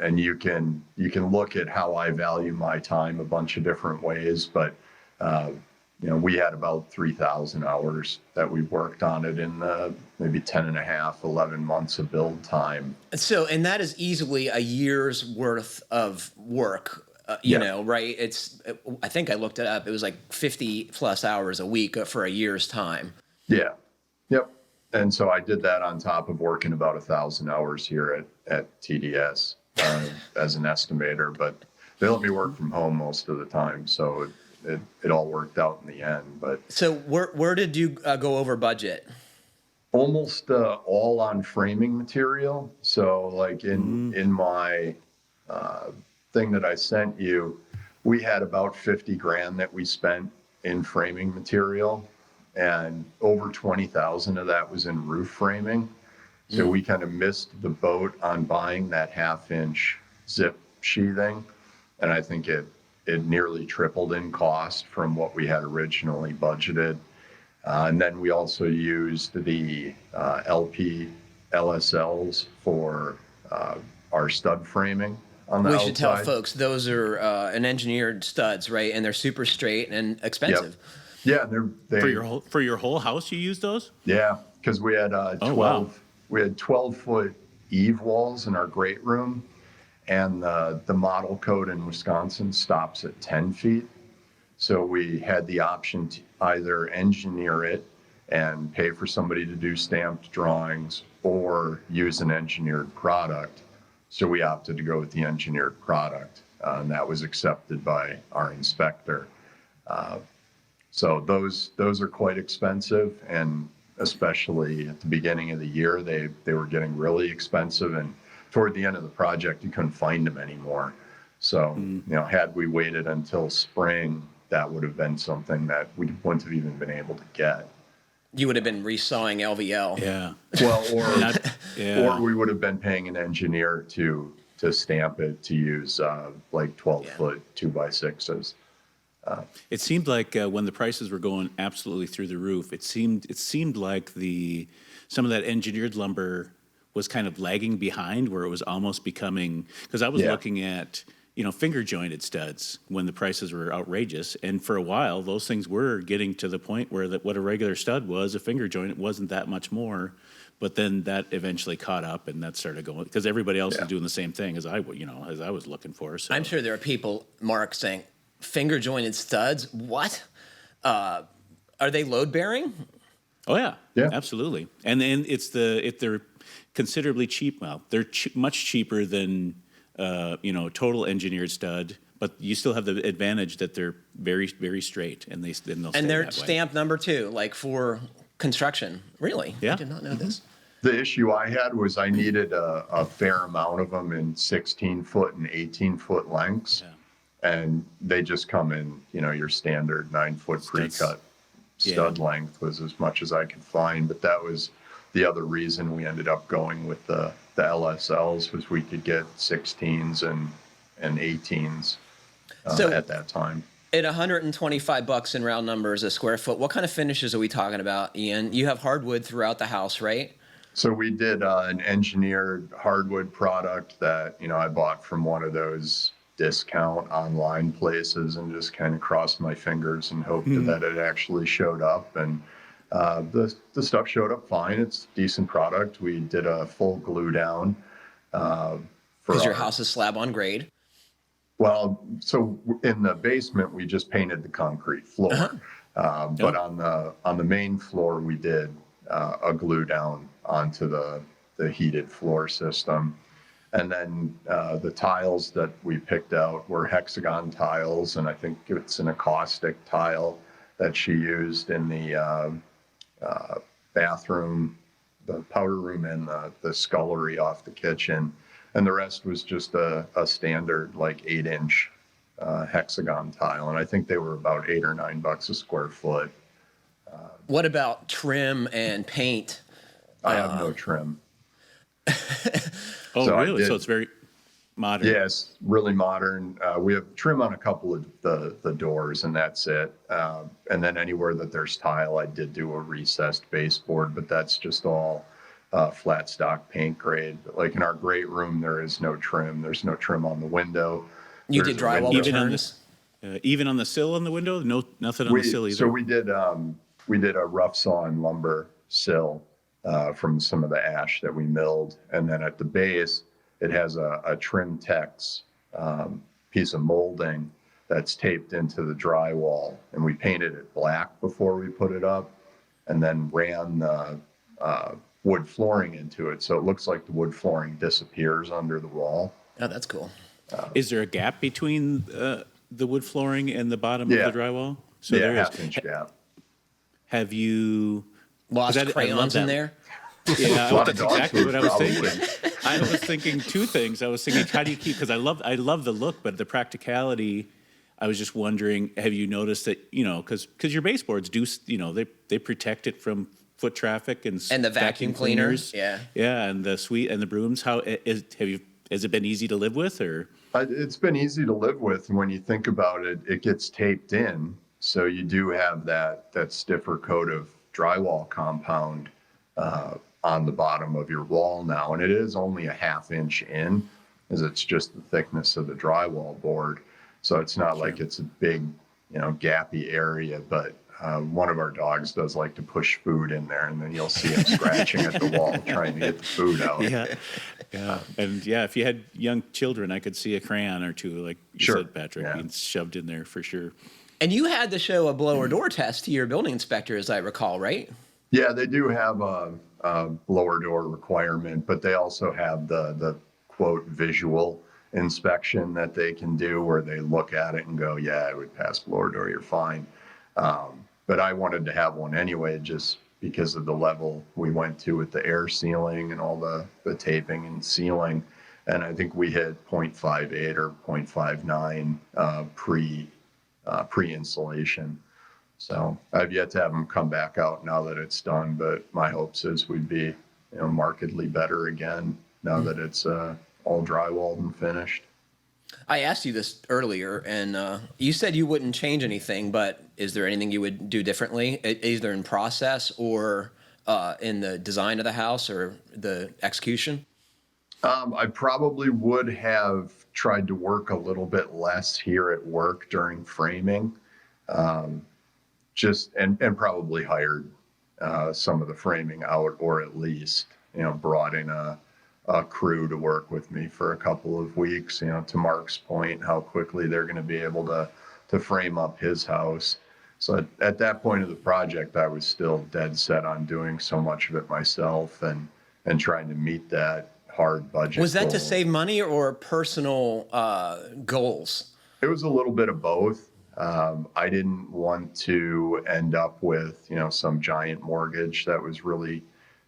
And you can look at how I value my time a bunch of different ways, but we had about 3,000 hours that we worked on it in maybe 10 and a half, 11 months of build time. So, and that is easily a year's worth of work, right? I think I looked it up. It was like 50 plus hours a week for a year's time. Yeah. Yep. And so I did that on top of working about 1,000 hours here at TDS as an estimator, but they let me work from home most of the time. So it all worked out in the end. But so where did you go over budget? Almost all on framing material. So like in my thing that I sent you, we had about 50 grand that we spent in framing material, and over 20,000 of that was in roof framing. So we kind of missed the boat on buying that 1/2-inch zip sheathing. And I think it nearly tripled in cost from what we had originally budgeted. And then we also used the LP LSLs for our stud framing on the outside. We should tell folks those are an engineered studs, right? And they're super straight and expensive. Yep. Yeah, they For your whole house, you use those? Yeah, because we had 12. We had 12-foot eave walls in our great room, and the model code in Wisconsin stops at 10 feet. So we had the option to either engineer it and pay for somebody to do stamped drawings or use an engineered product. So we opted to go with the engineered product, and that was accepted by our inspector. So those are quite expensive, and especially at the beginning of the year, they were getting really expensive, and toward the end of the project, you couldn't find them anymore. So, had we waited until spring, that would have been something that we wouldn't have even been able to get. You would have been resawing LVL. Yeah. Well, or we would have been paying an engineer to stamp it to use like 12-foot 2x6s. It seemed like when the prices were going absolutely through the roof, it seemed like some of that engineered lumber was kind of lagging behind, where it was almost becoming, because I was looking at finger jointed studs when the prices were outrageous, and for a while those things were getting to the point where what a regular stud was, a finger joint, it wasn't that much more. But then that eventually caught up, and that started going, because everybody else is doing the same thing as I was looking for. So I'm sure there are people, Mark, saying, finger jointed studs? What? Are they load bearing? Oh yeah, absolutely. And then if they're considerably cheap, well, they're much cheaper than total engineered stud, but you still have the advantage that they're very, very straight, and they're stamped number 2, like for construction. Really? Yeah. I did not know this. The issue I had was I needed a fair amount of them in 16-foot and 18-foot lengths. Yeah. And they just come in, your standard 9-foot pre-cut stud length was as much as I could find. But that was the other reason we ended up going with the LSLs, was we could get 16s and 18s at that time. At $125 in round numbers a square foot, what kind of finishes are we talking about, Ian? You have hardwood throughout the house, right? So we did an engineered hardwood product that, I bought from one of those discount online places, and just kind of crossed my fingers and hoped that it actually showed up. And the stuff showed up fine. It's a decent product. We did a full glue down. Because your house is slab on grade? Well, so in the basement, we just painted the concrete floor. But on the main floor, we did a glue down onto the heated floor system. And then the tiles that we picked out were hexagon tiles, and I think it's an acoustic tile that she used in the bathroom, the powder room, and the scullery off the kitchen. And the rest was just a standard, like 8-inch hexagon tile, and I think they were about $8 or $9 a square foot. What about trim and paint? I have no trim. Oh, So I really? did- So it's very modern. Yes, really modern. We have trim on a couple of the doors, and that's it. And then anywhere that there's tile, I did do a recessed baseboard, but that's just all flat stock paint grade. But like in our great room, there is no trim. There's no trim on the window. You There's did a drywall window. returns? Even on the sill on the window? No, nothing on the sill either. So we did a rough saw and lumber sill from some of the ash that we milled, and then at the base it has a trim tex piece of molding that's taped into the drywall, and we painted it black before we put it up, and then ran the wood flooring into it, so it looks like the wood flooring disappears under the wall. Oh, that's cool. Is there a gap between the wood flooring and the bottom of the drywall? So yeah, there is. half-inch gap. Have you Lost 'cause I crayons love in that. there? Yeah, lot that's of dog exactly food, what I was probably. thinking. I was thinking two things. I was thinking, how do you keep? Because I love the look, but the practicality. I was just wondering, have you noticed that because your baseboards do they protect it from foot traffic and And the vacuum cleaners, yeah. and the suite and the brooms. Has it been easy to live with or? It's been easy to live with, and when you think about it, it gets taped in, so you do have that stiffer coat of drywall compound on the bottom of your wall now, and it is only a half-inch in, as it's just the thickness of the drywall board, so it's not like it's a big, gappy area. But one of our dogs does like to push food in there, and then you'll see him scratching at the wall trying to get the food out. Yeah, and if you had young children, I could see a crayon or two, like you Sure, said, Patrick, being shoved in there for sure. And you had to show a blower door test to your building inspector, as I recall, right? Yeah, they do have a blower door requirement, but they also have the quote visual inspection that they can do, where they look at it and go, yeah, it would pass blower door, you're fine. But I wanted to have one anyway, just because of the level we went to with the air sealing and all the taping and sealing. And I think we hit 0.58 or 0.59 pre-installation. So I've yet to have them come back out now that it's done, but my hopes is we'd be markedly better again now that it's all drywalled and finished. I asked you this earlier, and you said you wouldn't change anything, but is there anything you would do differently, either in process or in the design of the house or the execution? I probably would have tried to work a little bit less here at work during framing, and probably hired some of the framing out, or at least brought in a crew to work with me for a couple of weeks. To Mark's point, how quickly they're going to be able to frame up his house. So at that point of the project, I was still dead set on doing so much of it myself and trying to meet that hard budget. Was that goal. to save money or personal goals? It was a little bit of both. I didn't want to end up with, some giant mortgage that was really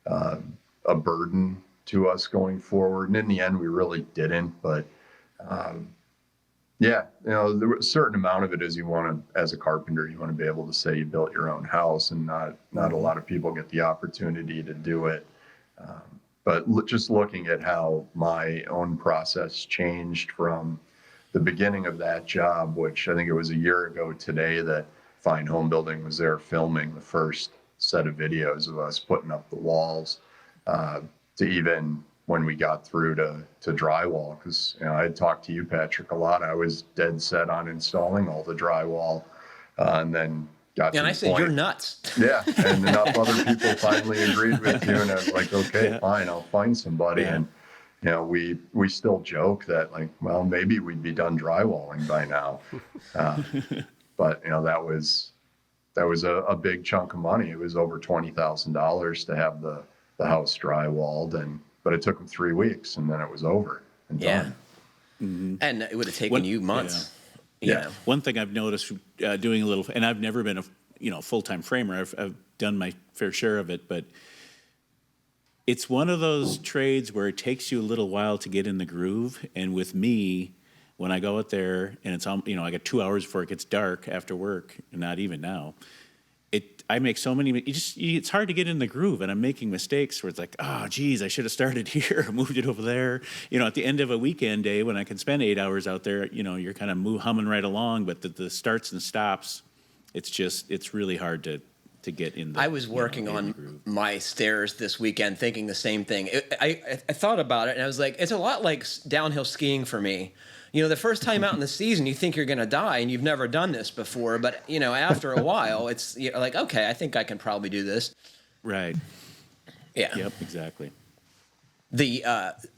a burden to us going forward. And in the end, we really didn't. But there was a certain amount of it is as a carpenter, you want to be able to say you built your own house, and not a lot of people get the opportunity to do it. But just looking at how my own process changed from the beginning of that job, which I think it was a year ago today that Fine Homebuilding was there filming the first set of videos of us putting up the walls, to even when we got through to drywall, because I had talked to you, Patrick, a lot. I was dead set on installing all the drywall, and then got to And the I said, point. you're nuts. Yeah, and enough other people finally agreed with you, and I was like, okay, fine, I'll find somebody. Yeah. And we still joke that, like, well, maybe we'd be done drywalling by now. But that was a big chunk of money. It was over $20,000 to have the house drywalled, but it took them 3 weeks, and then it was over and done. And it would have taken you months. Yeah. One thing I've noticed doing a little, and I've never been a full-time framer. I've done my fair share of it, but it's one of those trades where it takes you a little while to get in the groove. And with me, when I go out there and it's, I got 2 hours before it gets dark after work, and not even now. I make so many, it's hard to get in the groove, and I'm making mistakes where it's like, oh, geez, I should have started here, moved it over there. At the end of a weekend day when I can spend 8 hours out there, you're kind of humming right along, but the starts and stops, it's really hard to get in the. I was working on my stairs this weekend thinking the same thing. I thought about it, and I was like, it's a lot like downhill skiing for me. The first time out in the season, you think you're going to die, and you've never done this before. But, after a while, it's like, okay, I think I can probably do this. Right. Yeah. Yep, exactly.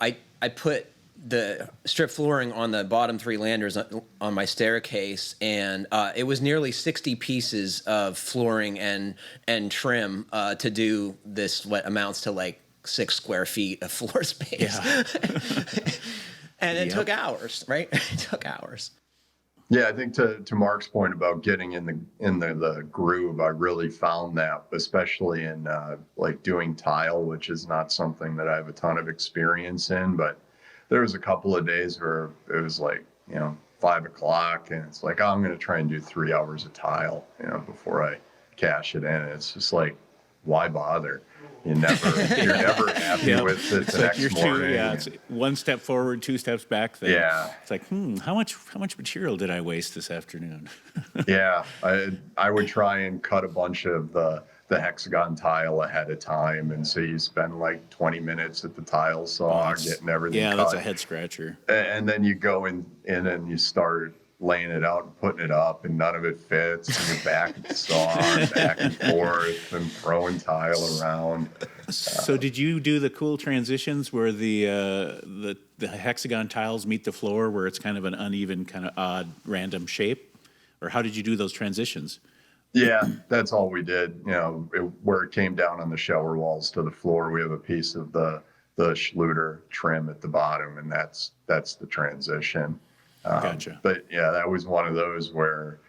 I put the strip flooring on the bottom 3 landers on my staircase, and it was nearly 60 pieces of flooring and trim to do this, what amounts to like 6 square feet of floor space. Yeah. And it took hours, right? It took hours. Yeah, I think to Mark's point about getting in the groove, I really found that, especially in like doing tile, which is not something that I have a ton of experience in. But there was a couple of days where it was like 5 o'clock, and it's like, oh, I'm going to try and do 3 hours of tile, before I cash it in. It's just like, why bother? You're never happy with it the next morning. It's 1 step forward, 2 steps back. Then. Yeah. It's like, how much material did I waste this afternoon? Yeah, I would try and cut a bunch of the hexagon tile ahead of time, and so you spend like 20 minutes at the tile saw getting everything cut. That's a head scratcher. And then you go in and you start laying it out and putting it up, and none of it fits, and you're back at the saw, back and forth, and throwing tile around. So did you do the cool transitions where the hexagon tiles meet the floor, where it's kind of an uneven, kind of odd, random shape? Or how did you do those transitions? Yeah, that's all we did. Where it came down on the shower walls to the floor, we have a piece of the Schluter trim at the bottom, and that's the transition. Gotcha. But yeah, that was one of those where,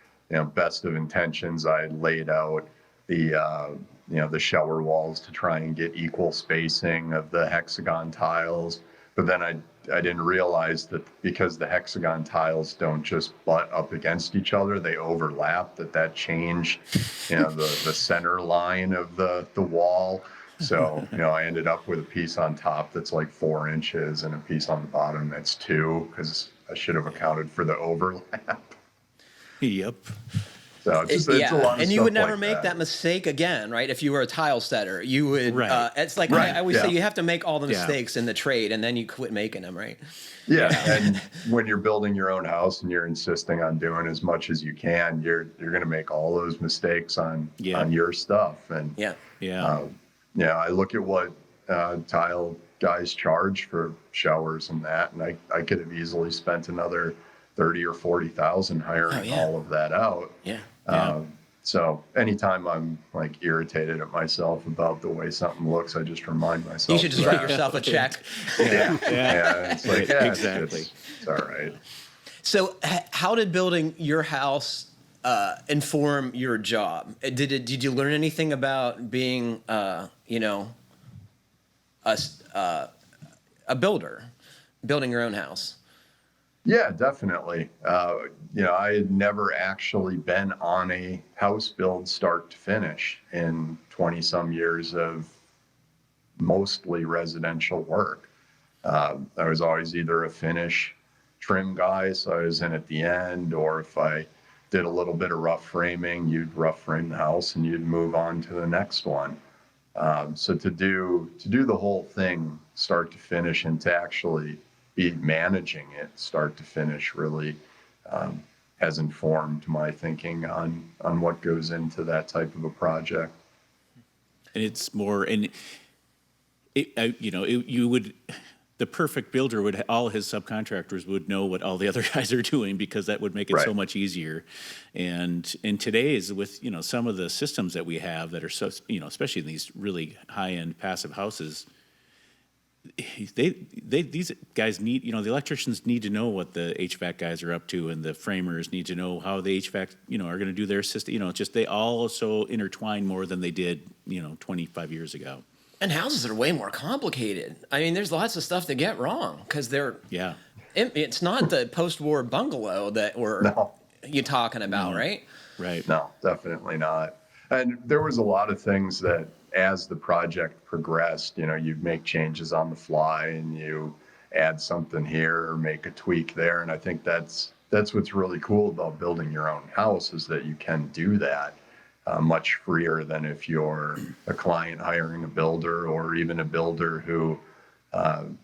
best of intentions, I laid out the shower walls to try and get equal spacing of the hexagon tiles. But then I didn't realize that because the hexagon tiles don't just butt up against each other, they overlap, that changed, the center line of the wall. So, I ended up with a piece on top that's like 4 inches and a piece on the bottom that's 2, because I should have accounted for the overlap. Yep. So it's a lot of and you stuff would never like make that mistake again, right? If you were a tile setter, you would. Right. It's like I always say, you have to make all the mistakes in the trade, and then you quit making them, right? Yeah, and when you're building your own house and you're insisting on doing as much as you can, you're going to make all those mistakes on your stuff. And I look at what tile guys charge for showers and that, and I could have easily spent another 30 or 40,000 hiring all of that out. So anytime I'm like irritated at myself about the way something looks, I just remind myself. You should just write yourself a check. It's like, exactly. It's all right. So how did building your house inform your job? Did you learn anything about being, a builder, building your own house? Yeah, definitely. I had never actually been on a house build start to finish in 20 some years of mostly residential work. I was always either a finish trim guy, so I was in at the end, or if I did a little bit of rough framing, you'd rough frame the house and you'd move on to the next one. So to do the whole thing start to finish and to actually be managing it start to finish really has informed my thinking on what goes into that type of a project. And it's more, and the perfect builder would, all his subcontractors would know what all the other guys are doing, because that would make it so much easier. And in today's, with, some of the systems that we have that are so, especially in these really high-end passive houses, these guys need, the electricians need to know what the HVAC guys are up to, and the framers need to know how the HVAC, are going to do their system. It's just, they all so intertwine more than they did, 25 years ago. And houses are way more complicated. I mean, there's lots of stuff to get wrong because they're It's not the post-war bungalow that No. you talking about, right? Right. No, definitely not. And there was a lot of things that as the project progressed, you'd make changes on the fly and you add something here or make a tweak there. And I think that's what's really cool about building your own house, is that you can do that much freer than if you're a client hiring a builder, or even a builder who,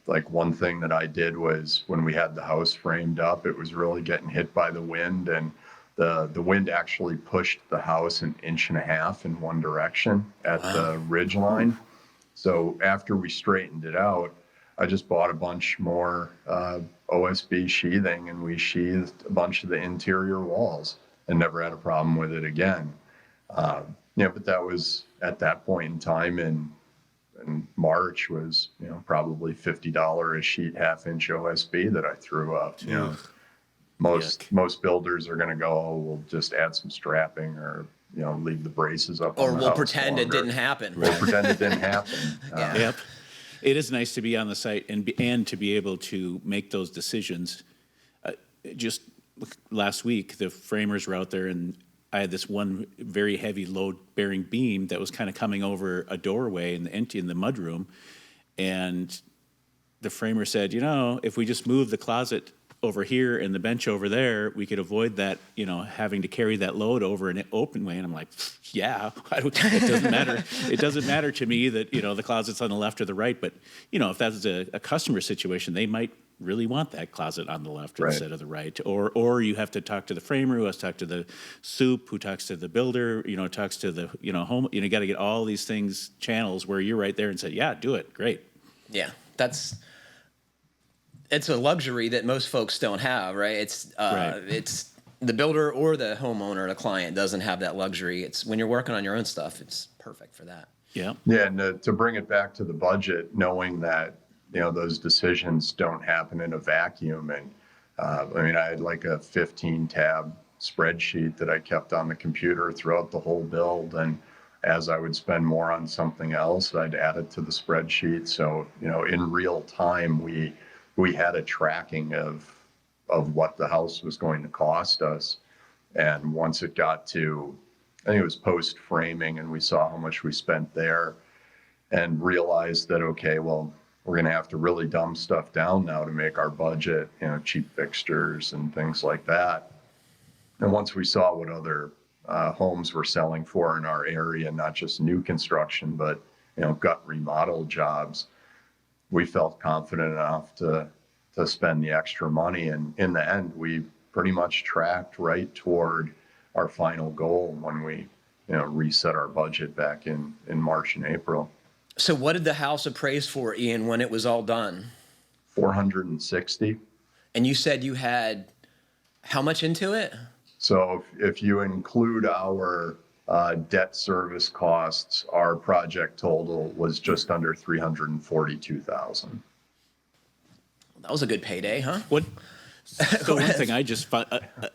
like one thing that I did was when we had the house framed up, it was really getting hit by the wind, and the wind actually pushed the house 1.5 inches in one direction at the ridge line. So after we straightened it out, I just bought a bunch more OSB sheathing, and we sheathed a bunch of the interior walls and never had a problem with it again. But that was at that point in time in March was, probably $50 a sheet 1/2-inch OSB that I threw up. Most builders are going to go, oh, we'll just add some strapping, or leave the braces up, Or on the we'll house pretend it longer. didn't happen. We'll pretend it didn't happen. Yep. It is nice to be on the site and to be able to make those decisions. Just last week, the framers were out there, and I had this one very heavy load-bearing beam that was kind of coming over a doorway in the mudroom, and the framer said, if we just move the closet over here and the bench over there, we could avoid that, having to carry that load over an open way. And I'm like, yeah, it doesn't matter. It doesn't matter to me that, the closet's on the left or the right. But, if that's a customer situation, they might really want that closet on the left instead of the right. Or you have to talk to the framer, who has to talk to the soup, who talks to the builder, talks to the, home. You got to get all these things, channels where you're right there and say, yeah, do it. Great. Yeah, it's a luxury that most folks don't have, right? It's the builder or the homeowner, the client doesn't have that luxury. It's when you're working on your own stuff, it's perfect for that. Yeah. Yeah, and to bring it back to the budget, knowing that those decisions don't happen in a vacuum. And I had like a 15-tab spreadsheet that I kept on the computer throughout the whole build, and as I would spend more on something else, I'd add it to the spreadsheet. So in real time, we had a tracking of what the house was going to cost us. And once it got to, I think it was post framing, and we saw how much we spent there, and realized that, okay, well, we're going to have to really dumb stuff down now to make our budget, cheap fixtures and things like that. And once we saw what other homes were selling for in our area, not just new construction, but, gut remodel jobs, we felt confident enough to spend the extra money. And in the end, we pretty much tracked right toward our final goal when we, reset our budget back in March and April. So what did the house appraise for, Ian, when it was all done? $460. And you said you had how much into it? So if you include our debt service costs, our project total was just under $342,000. That was a good payday, huh? So one thing I just found,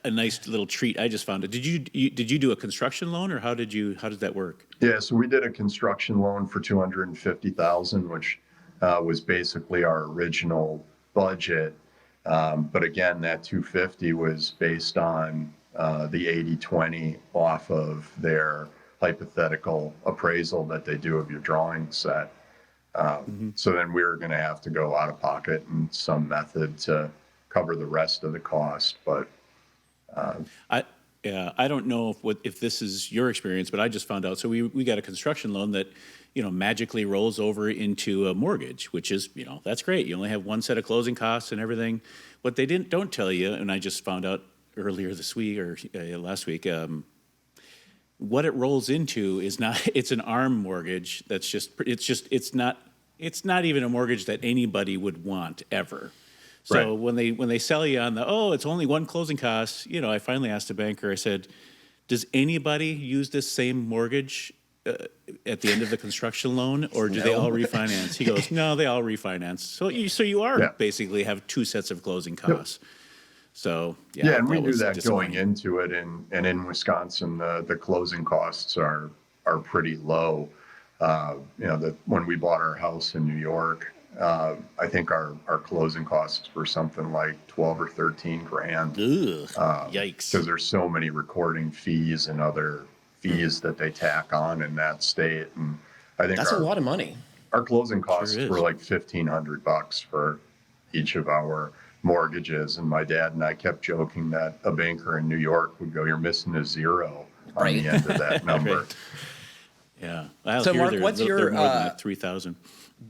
a nice little treat I just found. Did you do a construction loan, or how did that work? Yeah, so we did a construction loan for $250,000, which was basically our original budget. But again, that $250,000 was based on the 80/20 off of their hypothetical appraisal that they do of your drawing set. So then we were going to have to go out of pocket in some method to cover the rest of the cost. But I don't know if this is your experience, but I just found out. So we got a construction loan that, magically rolls over into a mortgage, which is, that's great. You only have one set of closing costs and everything. What they don't tell you, and I just found out earlier this week or last week, what it rolls into is not, it's an ARM mortgage. It's not even a mortgage that anybody would want ever. So when they sell you on it's only one closing cost, I finally asked the banker, I said, does anybody use this same mortgage at the end of the construction loan, or do they all refinance? He goes, no, they all refinance. So you are basically have two sets of closing costs. Yep. So yeah, and we knew that going into it, and in Wisconsin, the closing costs are pretty low. When we bought our house in New York, I think our closing costs were something like 12 or 13 grand. Ugh, yikes. Because there's so many recording fees and other fees that they tack on in that state. And I think That's a lot of money. our closing costs Sure is. were like $1,500 for each of our mortgages. And my dad and I kept joking that a banker in New York would go, "You're missing a zero on Right. the end of that number." Right. Yeah. Well, So, here Mark, they're- what's they're your, more than that, 3,000.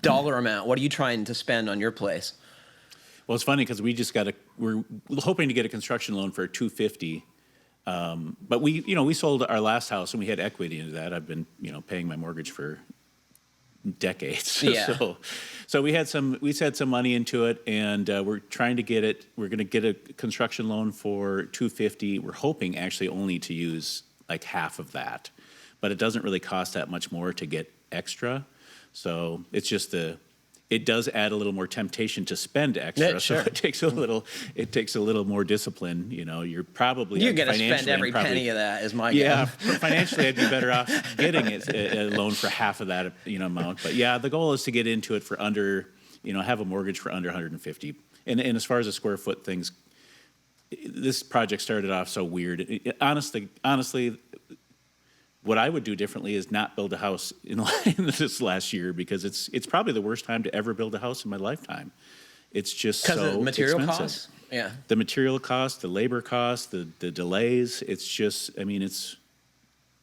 Dollar amount. What are you trying to spend on your place? Well, it's funny because we're hoping to get a construction loan for 250. But we sold our last house and we had equity into that. I've been, paying my mortgage for decades. Yeah. So we had some money into it, and we're trying to get it. We're going to get a construction loan for 250. We're hoping actually only to use like half of that, but it doesn't really cost that much more to get extra. So it's just it does add a little more temptation to spend extra. Yeah, sure. So it takes a little more discin. You're probably You're going to spend financially, every I'm probably- penny of that, is my yeah, guess. financially, I'd be better off getting a loan for half of that, amount. But yeah, the goal is to get into it for under, have a mortgage for under 150. And as far as the square foot things, this project started off so weird. Honestly, what I would do differently is not build a house in this last year, because it's probably the worst time to ever build a house in my lifetime. It's just so Because of material expensive. costs? Yeah. The material costs, the labor costs, the delays. It's just,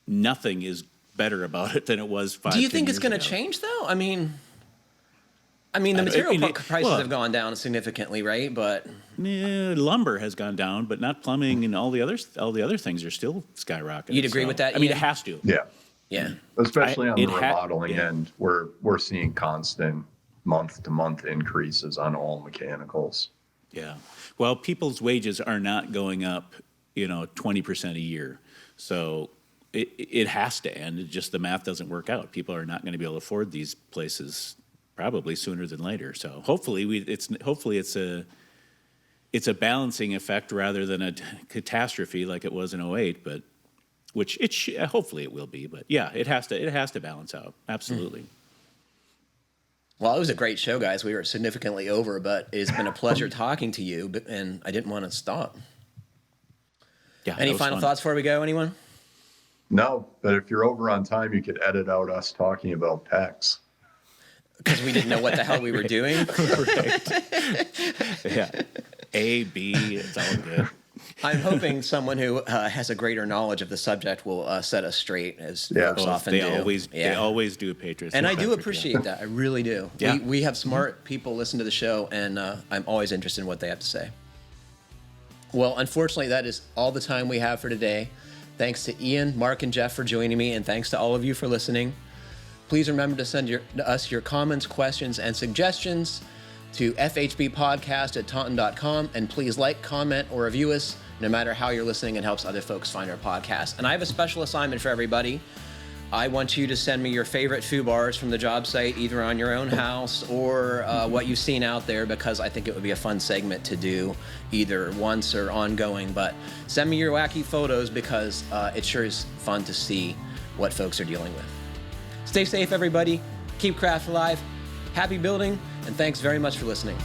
nothing is better about it than it was 5 Do you 10 think it's years going to ago. change, though? I mean, the material prices well- have gone down significantly, right? But Yeah, lumber has gone down, but not plumbing, and all the other things are still skyrocketing. You'd agree with that, It Ian? has to. Yeah. yeah. Especially on the it ha- remodeling yeah. end, we're seeing constant month-to-month increases on all mechanicals. Yeah. Well, people's wages are not going up, 20% a year. So it has to end. It just the math doesn't work out. People are not going to be able to afford these places probably sooner than later. So hopefully it's a balancing effect rather than a catastrophe like it was in 2008, but which hopefully it will be. But yeah, it has to balance out. Absolutely. Well, it was a great show, guys. We were significantly over, but it's been a pleasure talking to you, and I didn't want to stop. Yeah. Any that was final fun. thoughts before we go, anyone? No, but if you're over on time, you could edit out us talking about pecs. Because we didn't know what the hell we were doing. Yeah. A, B, it's all good. I'm hoping someone who has a greater knowledge of the subject will set us straight, as Yeah. folks Oh, often they do. always do, Patriots. And I They're do perfect, appreciate that. I really do. Yeah. We have smart people listen to the show, and I'm always interested in what they have to say. Well, unfortunately, that is all the time we have for today. Thanks to Ian, Mark, and Jeff for joining me, and thanks to all of you for listening. Please remember to send us your comments, questions, and suggestions to fhbpodcast@taunton.com, and please like, comment, or review us. No matter how you're listening, it helps other folks find our podcast. And I have a special assignment for everybody. I want you to send me your favorite foo bars from the job site, either on your own house or what you've seen out there, because I think it would be a fun segment to do either once or ongoing. But send me your wacky photos, because it sure is fun to see what folks are dealing with. Stay safe, everybody. Keep craft alive. Happy building, and thanks very much for listening.